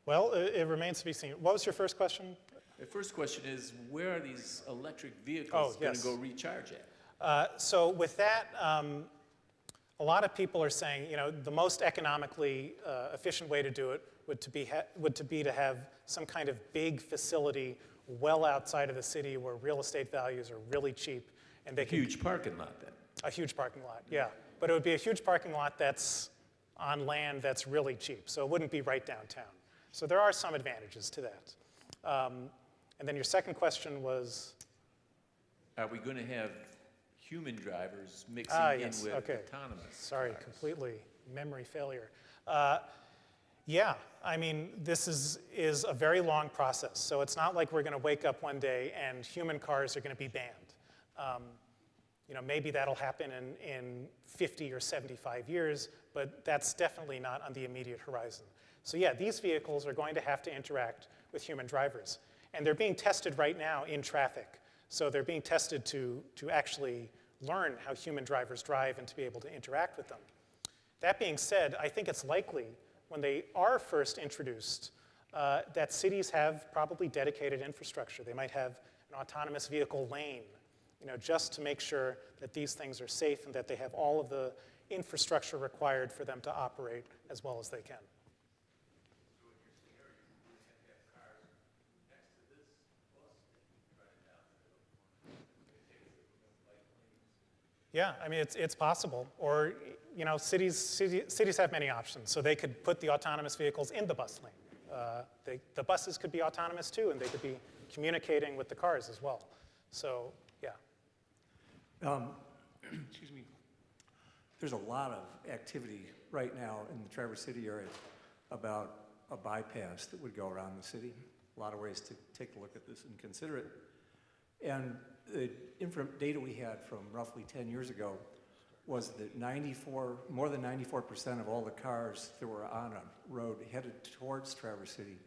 Well, it remains to be seen. What was your first question? The first question is, where are these electric vehicles going to go recharge at? So with that, a lot of people are saying, the most economically efficient way to do it would be to have some kind of big facility well outside of the city where real estate values are really cheap. And they Huge parking lot then. A huge parking lot, yeah. But it would be a huge parking lot that's on land that's really cheap. So it wouldn't be right downtown. So there are some advantages to that. And then your second question was? Are we going to have human drivers mixing in with autonomous Sorry, cars? completely memory failure. Yeah, I mean, this is a very long process. So it's not like we're going to wake up one day and human cars are going to be banned. Maybe that'll happen in 50 or 75 years, but that's definitely not on the immediate horizon. So yeah, these vehicles are going to have to interact with human drivers. And they're being tested right now in traffic. So they're being tested to actually learn how human drivers drive and to be able to interact with them. That being said, I think it's likely when they are first introduced that cities have probably dedicated infrastructure. They might have an autonomous vehicle lane, just to make sure that these things are safe and that they have all of the infrastructure required for them to operate as well as they can. Yeah, I mean, it's possible. Or, cities have many options. So they could put the autonomous vehicles in the bus lane. The buses could be autonomous too, and they could be communicating with the cars as well. So, yeah. Excuse me. there's a lot of activity right now in the Traverse City area about a bypass that would go around the city. A lot of ways to take a look at this and consider it. And the data we had from roughly 10 years ago was that more than 94% of all the cars that were on a road headed towards Traverse City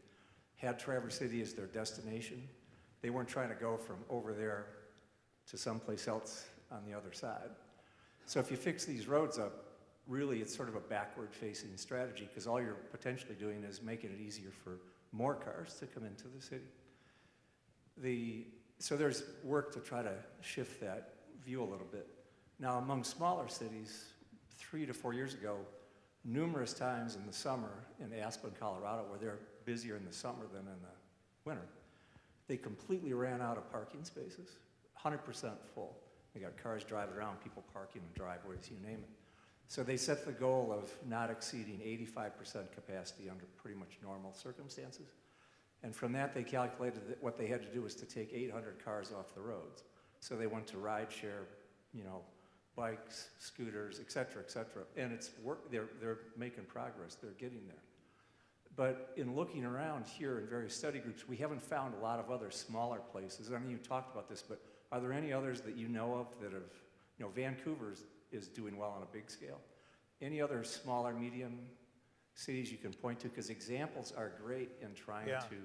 had Traverse City as their destination. They weren't trying to go from over there to someplace else on the other side. So if you fix these roads up, really it's sort of a backward-facing strategy, because all you're potentially doing is making it easier for more cars to come into the city. So there's work to try to shift that view a little bit. Now, among smaller cities, 3 to 4 years ago, numerous times in the summer in Aspen, Colorado, where they're busier in the summer than in the winter, they completely ran out of parking spaces, 100% full. They got cars driving around, people parking in driveways, you name it. So they set the goal of not exceeding 85% capacity under pretty much normal circumstances. And from that, they calculated that what they had to do was to take 800 cars off the roads. So they went to ride share, bikes, scooters, et cetera, et cetera. And it's work, they're making progress, they're getting there. But in looking around here in various study groups, we haven't found a lot of other smaller places. I mean, you talked about this, but are there any others that you know of that have, Vancouver is doing well on a big scale. Any other smaller, medium cities you can point to? Because examples are great in trying to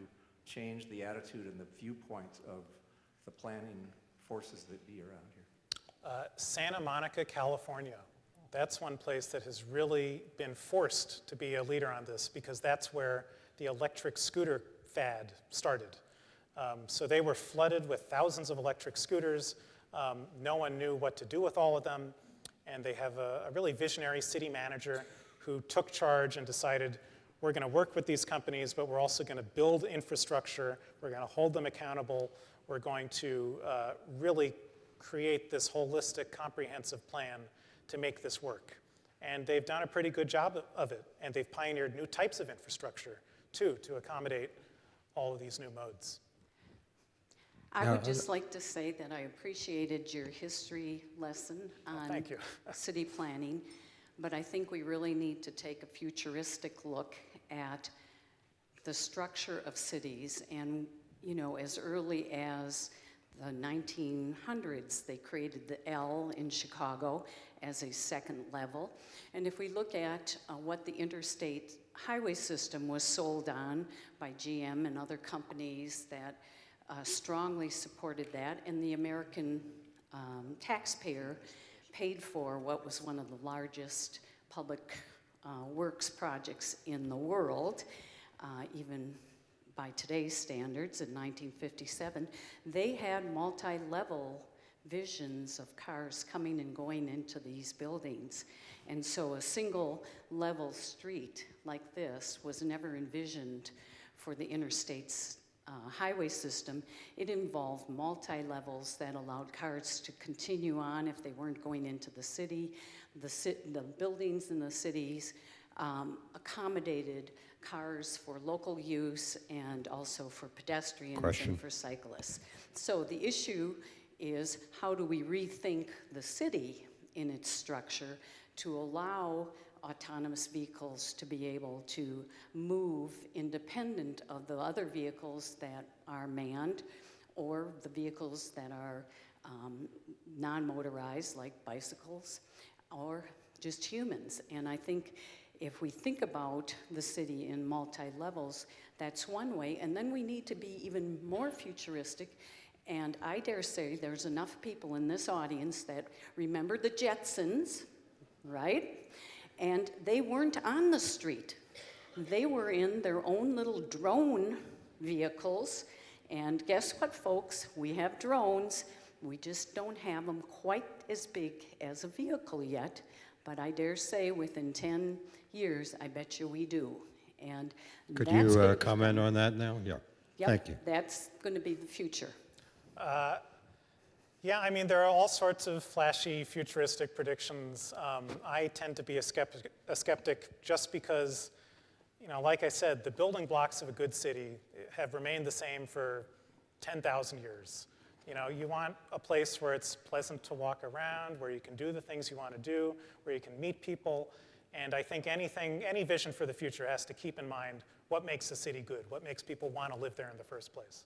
change the attitude and the viewpoint of the planning forces that be around here. Santa Monica, California. That's one place that has really been forced to be a leader on this, because that's where the electric scooter fad started. So they were flooded with thousands of electric scooters. No one knew what to do with all of them. And they have a really visionary city manager who took charge and decided, we're going to work with these companies, but we're also going to build infrastructure. We're going to hold them accountable. We're going to really create this holistic, comprehensive plan to make this work. And they've done a pretty good job of it. And they've pioneered new types of infrastructure, too, to accommodate all of these new modes. I would just like to say that I appreciated your history lesson on thank you. city planning, but I think we really need to take a futuristic look at the structure of cities. And, as early as the 1900s, they created the L in Chicago as a second level. And if we look at what the interstate highway system was sold on by GM and other companies that strongly supported that, and the American taxpayer paid for what was one of the largest public works projects in the world, even by today's standards in 1957. They had multi-level visions of cars coming and going into these buildings. And so a single level street like this was never envisioned for the interstate's highway system. It involved multi-levels that allowed cars to continue on if they weren't going into the city. The buildings in the cities accommodated cars for local use and also for pedestrians and for cyclists. So the issue is, how do we rethink the city in its structure to allow autonomous vehicles to be able to move independent of the other vehicles that are manned or the vehicles that are non-motorized, like bicycles, or just humans. And I think if we think about the city in multi-levels, that's one way. And then we need to be even more futuristic. And I dare say there's enough people in this audience that remember the Jetsons, right? And they weren't on the street. They were in their own little drone vehicles. And guess what, folks? We have drones. We just don't have them quite as big as a vehicle yet. But I dare say within 10 years, I bet you we do. And could you comment on that now? Yeah. Yep, thank you. That's going to be the future. Yeah, I mean, there are all sorts of flashy, futuristic predictions. I tend to be a skeptic just because, like I said, the building blocks of a good city have remained the same for 10,000 years. You know, you want a place where it's pleasant to walk around, where you can do the things you want to do, where you can meet people. And I think any vision for the future has to keep in mind what makes a city good, what makes people want to live there in the first place.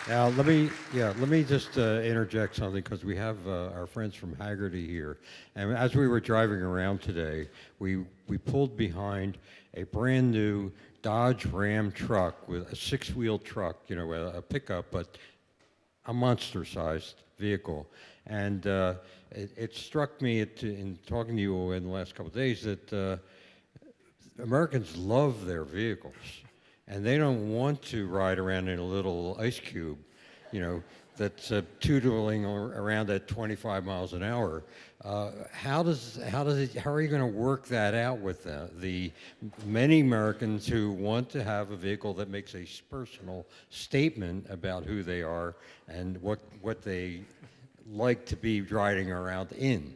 Now, let me just interject something, because we have our friends from Haggerty here. And as we were driving around today, we pulled behind a brand new Dodge Ram truck, with a 6-wheel truck, you know, a pickup, but a monster-sized vehicle. And it struck me in talking to you in the last couple of days that Americans love their vehicles. And they don't want to ride around in a little ice cube, you know, that's tootling around at 25 miles an hour. How are you going to work that out with the many Americans who want to have a vehicle that makes a personal statement about who they are and what they like to be riding around in?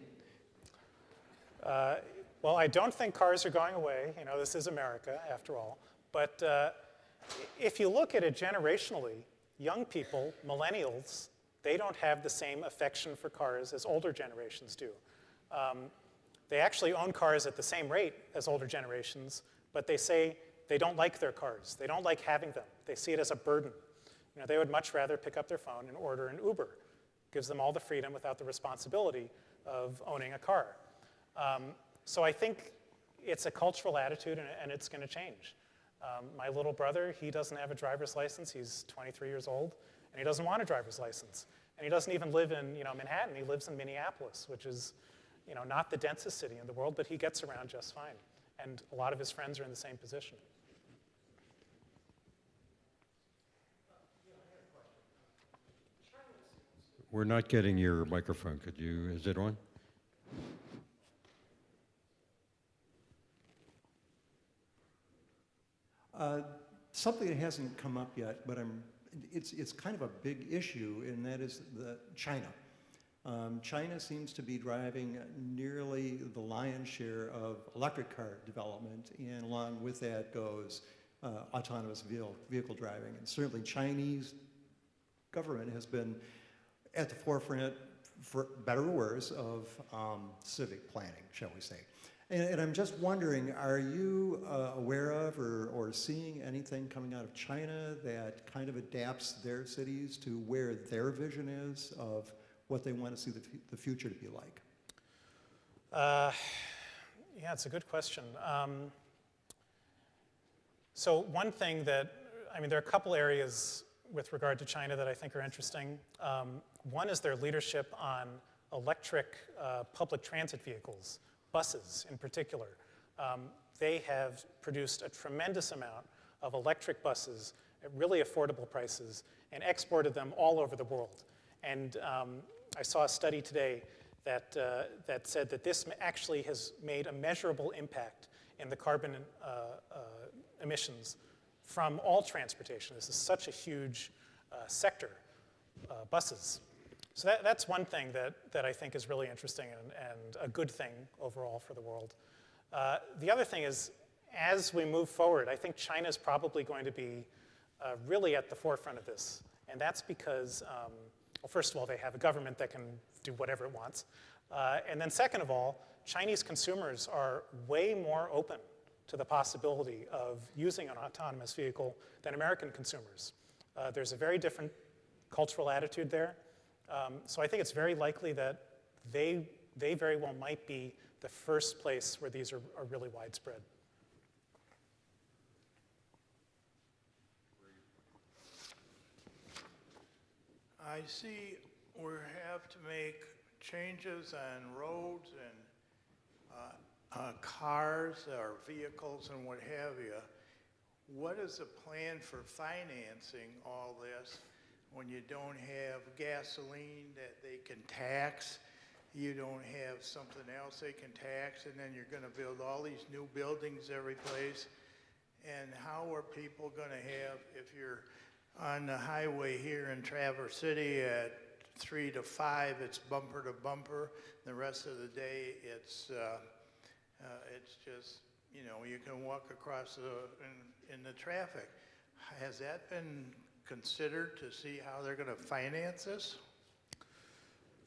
Well, I don't think cars are going away. You know, this is America, after all. But if you look at it generationally, young people, millennials, they don't have the same affection for cars as older generations do. They actually own cars at the same rate as older generations, but they say they don't like their cars. They don't like having them. They see it as a burden. You know, they would much rather pick up their phone and order an Uber. It gives them all the freedom without the responsibility of owning a car. So I think it's a cultural attitude, and it's going to change. My little brother, he doesn't have a driver's license. He's 23 years old, and he doesn't want a driver's license. And he doesn't even live in, you know, Manhattan. He lives in Minneapolis, which is, you know, not the densest city in the world, but he gets around just fine. And a lot of his friends are in the same position. We're not getting your microphone. Is it on? Something that hasn't come up yet, but it's kind of a big issue, and that is China. China seems to be driving nearly the lion's share of electric car development, and along with that goes autonomous vehicle driving. And certainly Chinese government has been at the forefront, for better or worse, of civic planning, shall we say. And I'm just wondering, are you aware of or seeing anything coming out of China that kind of adapts their cities to where their vision is of what they want to see the future to be like? Yeah, it's a good question. So one thing that, I mean, there are a couple areas with regard to China that I think are interesting. One is their leadership on electric public transit vehicles, buses in particular. They have produced a tremendous amount of electric buses at really affordable prices and exported them all over the world. And I saw a study today that said that this actually has made a measurable impact in the carbon emissions from all transportation. This is such a huge sector, buses. So that's one thing that I think is really interesting and a good thing overall for the world. The other thing is, as we move forward, I think China is probably going to be really at the forefront of this. And that's because, well, first of all, they have a government that can do whatever it wants. And then second of all, Chinese consumers are way more open to the possibility of using an autonomous vehicle than American consumers. There's a very different cultural attitude there. So I think it's very likely that they very well might be the first place where these are really widespread. I see we have to make changes on roads and cars or vehicles and what have you. What is the plan for financing all this when you don't have gasoline that they can tax? You don't have something else they can tax, and then you're going to build all these new buildings every place. And how are people going to have, if you're on the highway here in Traverse City at 3 to 5, it's bumper to bumper. The rest of the day, it's just, you know, you can walk across in the traffic. Has that been considered to see how they're going to finance this?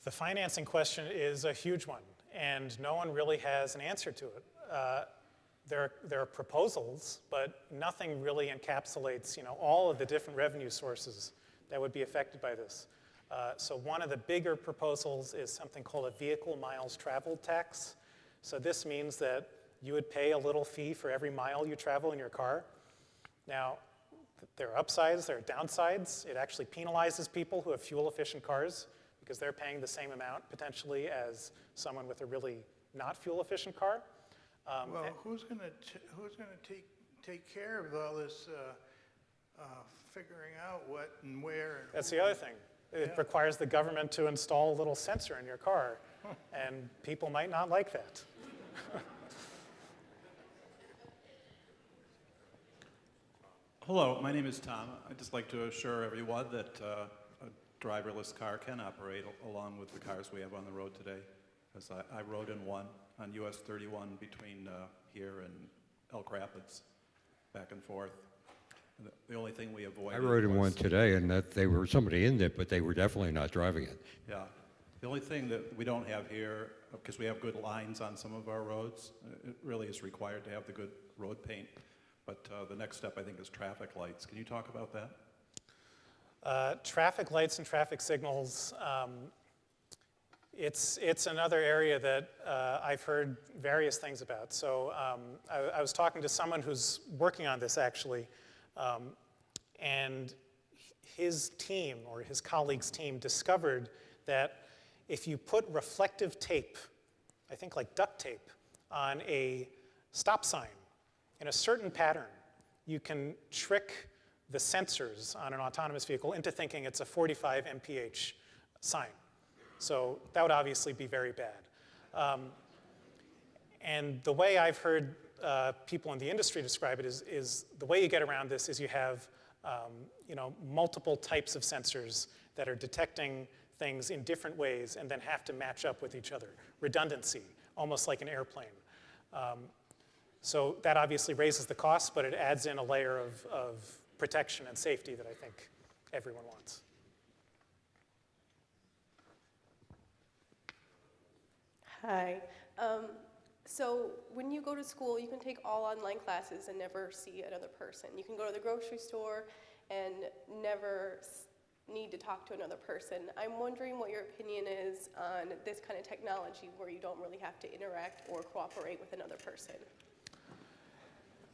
The financing question is a huge one, and no one really has an answer to it. There are proposals, but nothing really encapsulates, all of the different revenue sources that would be affected by this. So one of the bigger proposals is something called a vehicle miles traveled tax. So this means that you would pay a little fee for every mile you travel in your car. Now, there are upsides, there are downsides. It actually penalizes people who have fuel-efficient cars because they're paying the same amount potentially as someone with a really not fuel-efficient car. Well, who's going to take care of all this figuring out what and where? And that's the other thing. It requires the government to install a little sensor in your car, and people might not like that. Hello, my name is Tom. I'd just like to assure everyone that a driverless car can operate along with the cars we have on the road today. Because I rode in one on US 31 between here and Elk Rapids, back and forth. The only thing we avoided I rode in one today, and that they were somebody in it, but they were definitely not driving it. Yeah. The only thing that we don't have here, because we have good lines on some of our roads, it really is required to have the good road paint. But the next step, I think, is traffic lights. Can you talk about that? Traffic lights and traffic signals, it's another area that I've heard various things about. So I was talking to someone who's working on this, actually, and his team, or his colleague's team, discovered that if you put reflective tape, I think like duct tape, on a stop sign in a certain pattern, you can trick the sensors on an autonomous vehicle into thinking it's a 45 mph sign. So that would obviously be very bad. And the way I've heard people in the industry describe it is the way you get around this is you have multiple types of sensors that are detecting things in different ways and then have to match up with each other. Redundancy, almost like an airplane. So that obviously raises the cost, but it adds in a layer of protection and safety that I think everyone wants. Hi. So when you go to school, you can take all online classes and never see another person. You can go to the grocery store and never need to talk to another person. I'm wondering what your opinion is on this kind of technology where you don't really have to interact or cooperate with another person.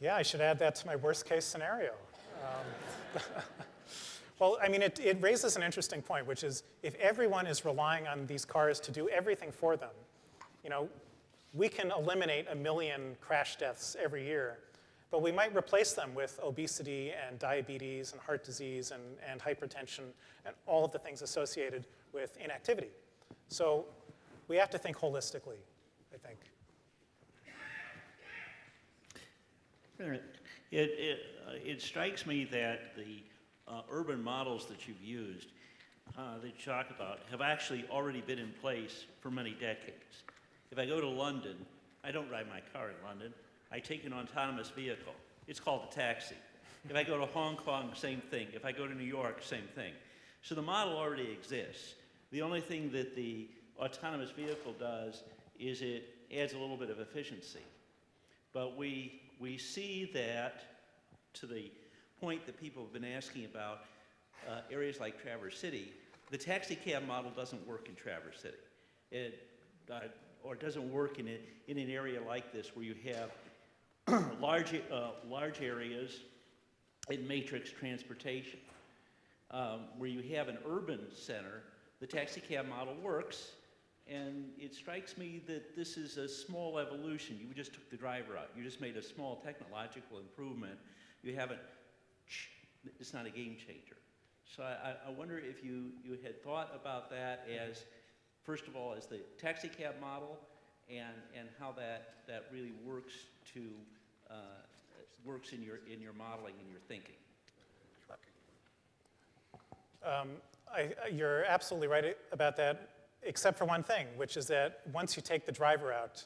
Yeah, I should add that to my worst case scenario. Well, I mean, it raises an interesting point, which is if everyone is relying on these cars to do everything for them, we can eliminate 1 million crash deaths every year, but we might replace them with obesity and diabetes and heart disease and hypertension and all of the things associated with inactivity. So we have to think holistically, I think. It strikes me that the urban models that you've used, that you talk about, have actually already been in place for many decades. If I go to London, I don't ride my car in London. I take an autonomous vehicle. It's called a taxi. If I go to Hong Kong, same thing. If I go to New York, same thing. So the model already exists. The only thing that the autonomous vehicle does is it adds a little bit of efficiency. But we see that, to the point that people have been asking about areas like Traverse City, the taxi cab model doesn't work in Traverse City. Or it doesn't work in an area like this where you have large areas in matrix transportation. Where you have an urban center, the taxi cab model works, and it strikes me that this is a small evolution. You just took the driver out. You just made a small technological improvement. You haven't, it's not a game changer. So I wonder if you had thought about that as, first of all, as the taxi cab model and how that really works works in your modeling and your thinking. You're absolutely right about that, except for one thing, which is that once you take the driver out,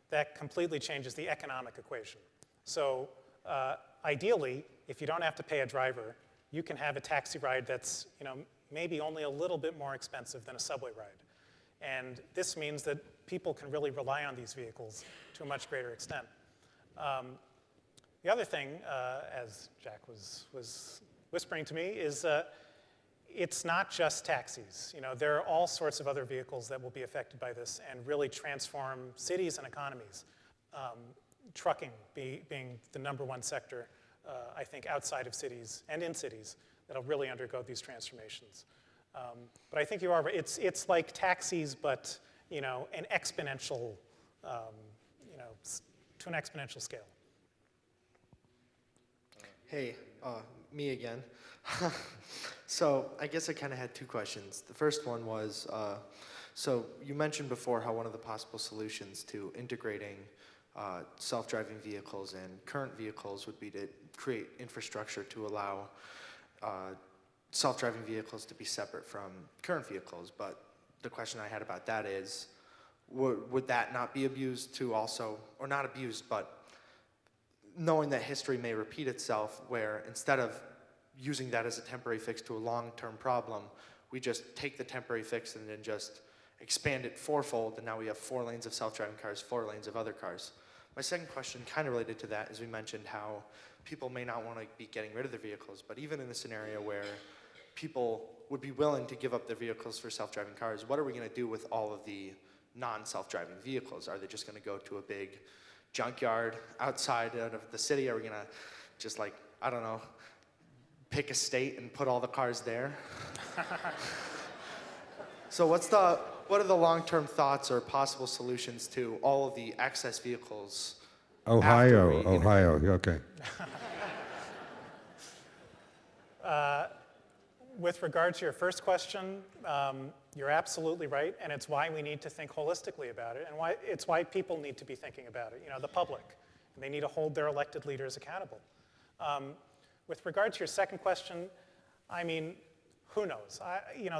that completely changes the economic equation. So ideally, if you don't have to pay a driver, you can have a taxi ride that's, maybe only a little bit more expensive than a subway ride. And this means that people can really rely on these vehicles to a much greater extent. The other thing, as Jack was whispering to me, is it's not just taxis. There are all sorts of other vehicles that will be affected by this and really transform cities and economies. Trucking being the #1 sector, I think, outside of cities and in cities that'll really undergo these transformations. But I think you are right. It's like taxis, but an exponential, to an exponential scale. Hey, me again. So I guess I kind of had two questions. The first one was, so you mentioned before how one of the possible solutions to integrating self-driving vehicles and current vehicles would be to create infrastructure to allow self-driving vehicles to be separate from current vehicles. But the question I had about that is, would that not be abused to also, or not abused, but knowing that history may repeat itself, where instead of using that as a temporary fix to a long-term problem, we just take the temporary fix and then just expand it fourfold, and now we have 4 lanes of self-driving cars, 4 lanes of other cars. My second question, kind of related to that, is we mentioned how people may not want to be getting rid of their vehicles, but even in a scenario where people would be willing to give up their vehicles for self-driving cars, what are we going to do with all of the non-self-driving vehicles? Are they just going to go to a big junkyard outside of the city? Are we going to just, like, I don't know, pick a state and put all the cars there? So what are the long-term thoughts or possible solutions to all of the excess vehicles? Ohio, okay. With regard to your first question, you're absolutely right, and it's why we need to think holistically about it, and it's why people need to be thinking about it, the public. And they need to hold their elected leaders accountable. With regard to your second question, I mean, who knows?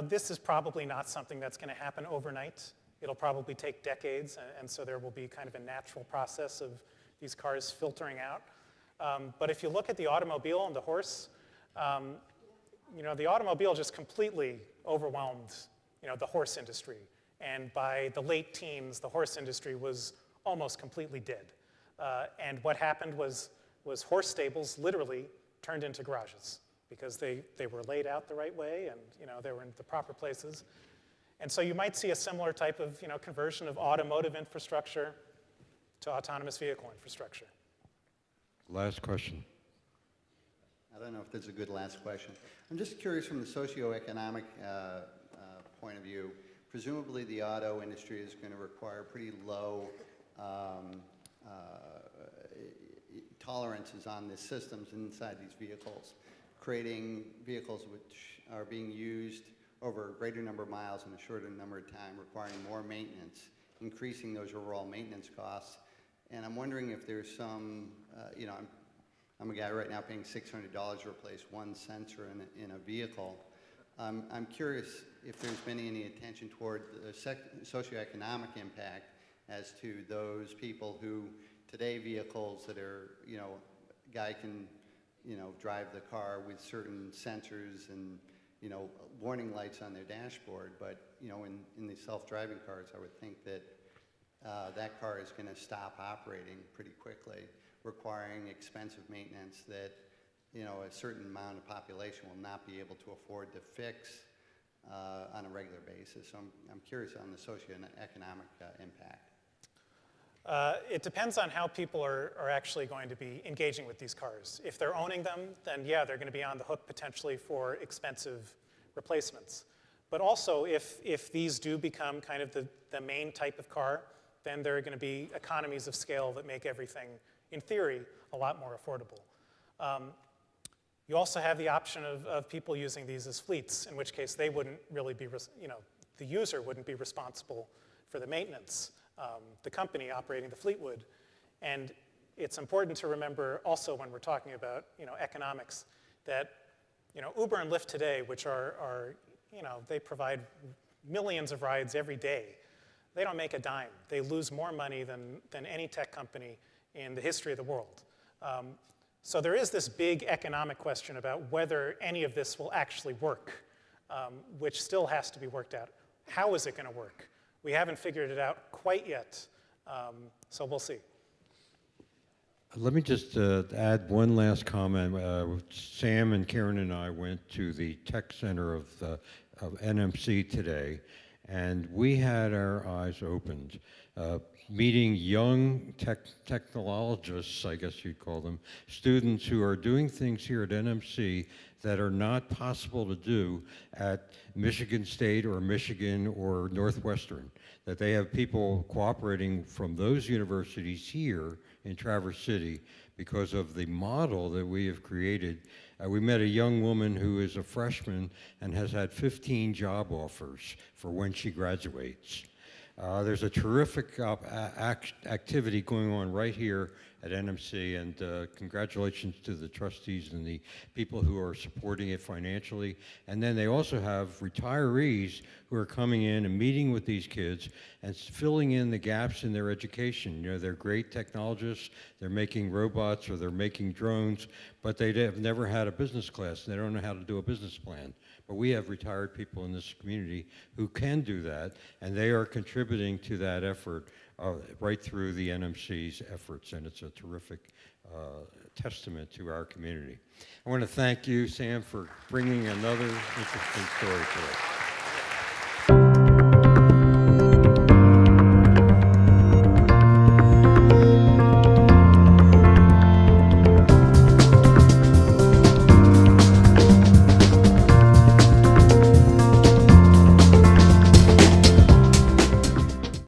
This is probably not something that's going to happen overnight. It'll probably take decades, and so there will be kind of a natural process of these cars filtering out. But if you look at the automobile and the horse, the automobile just completely overwhelmed, the horse industry. And by the late teens, the horse industry was almost completely dead. And what happened was horse stables literally turned into garages because they were laid out the right way and they were in the proper places. And so you might see a similar type of conversion of automotive infrastructure to autonomous vehicle infrastructure. Last question. I don't know if this is a good last question. I'm just curious from the socioeconomic point of view. Presumably the auto industry is going to require pretty low tolerances on the systems inside these vehicles, creating vehicles which are being used over a greater number of miles in a shorter number of time, requiring more maintenance, increasing those overall maintenance costs. And I'm wondering if there's some, I'm a guy right now paying $600 to replace one sensor in a vehicle. I'm curious if there's been any attention toward the socioeconomic impact as to those people who today vehicles that are, guy can, drive the car with certain sensors and, warning lights on their dashboard. But, in the self-driving cars, I would think that that car is going to stop operating pretty quickly, requiring expensive maintenance that, a certain amount of population will not be able to afford to fix on a regular basis. So I'm curious on the socioeconomic impact. It depends on how people are actually going to be engaging with these cars. If they're owning them, then yeah, they're going to be on the hook potentially for expensive replacements. But also, if these do become kind of the main type of car, then there are going to be economies of scale that make everything, in theory, a lot more affordable. You also have the option of people using these as fleets, in which case they wouldn't really be, the user wouldn't be responsible for the maintenance. The company operating the fleet would. And it's important to remember also when we're talking about economics that Uber and Lyft today, which are they provide millions of rides every day, they don't make a dime. They lose more money than any tech company in the history of the world. So there is this big economic question about whether any of this will actually work, which still has to be worked out. How is it going to work? We haven't figured it out quite yet, so we'll see. Let me just add one last comment. Sam and Karen and I went to the tech center of NMC today, and we had our eyes opened, meeting young technologists, I guess you'd call them, students who are doing things here at NMC that are not possible to do at Michigan State or Michigan or Northwestern, that they have people cooperating from those universities here in Traverse City because of the model that we have created. We met a young woman who is a freshman and has had 15 job offers for when she graduates. There's a terrific activity going on right here at NMC, and congratulations to the trustees and the people who are supporting it financially. And then they also have retirees who are coming in and meeting with these kids and filling in the gaps in their education. You know, they're great technologists, they're making robots or they're making drones, but they have never had a business class. They don't know how to do a business plan. But we have retired people in this community who can do that, and they are contributing to that effort right through the NMC's efforts, and it's a terrific testament to our community. I want to thank you, Sam, for bringing another interesting story to us.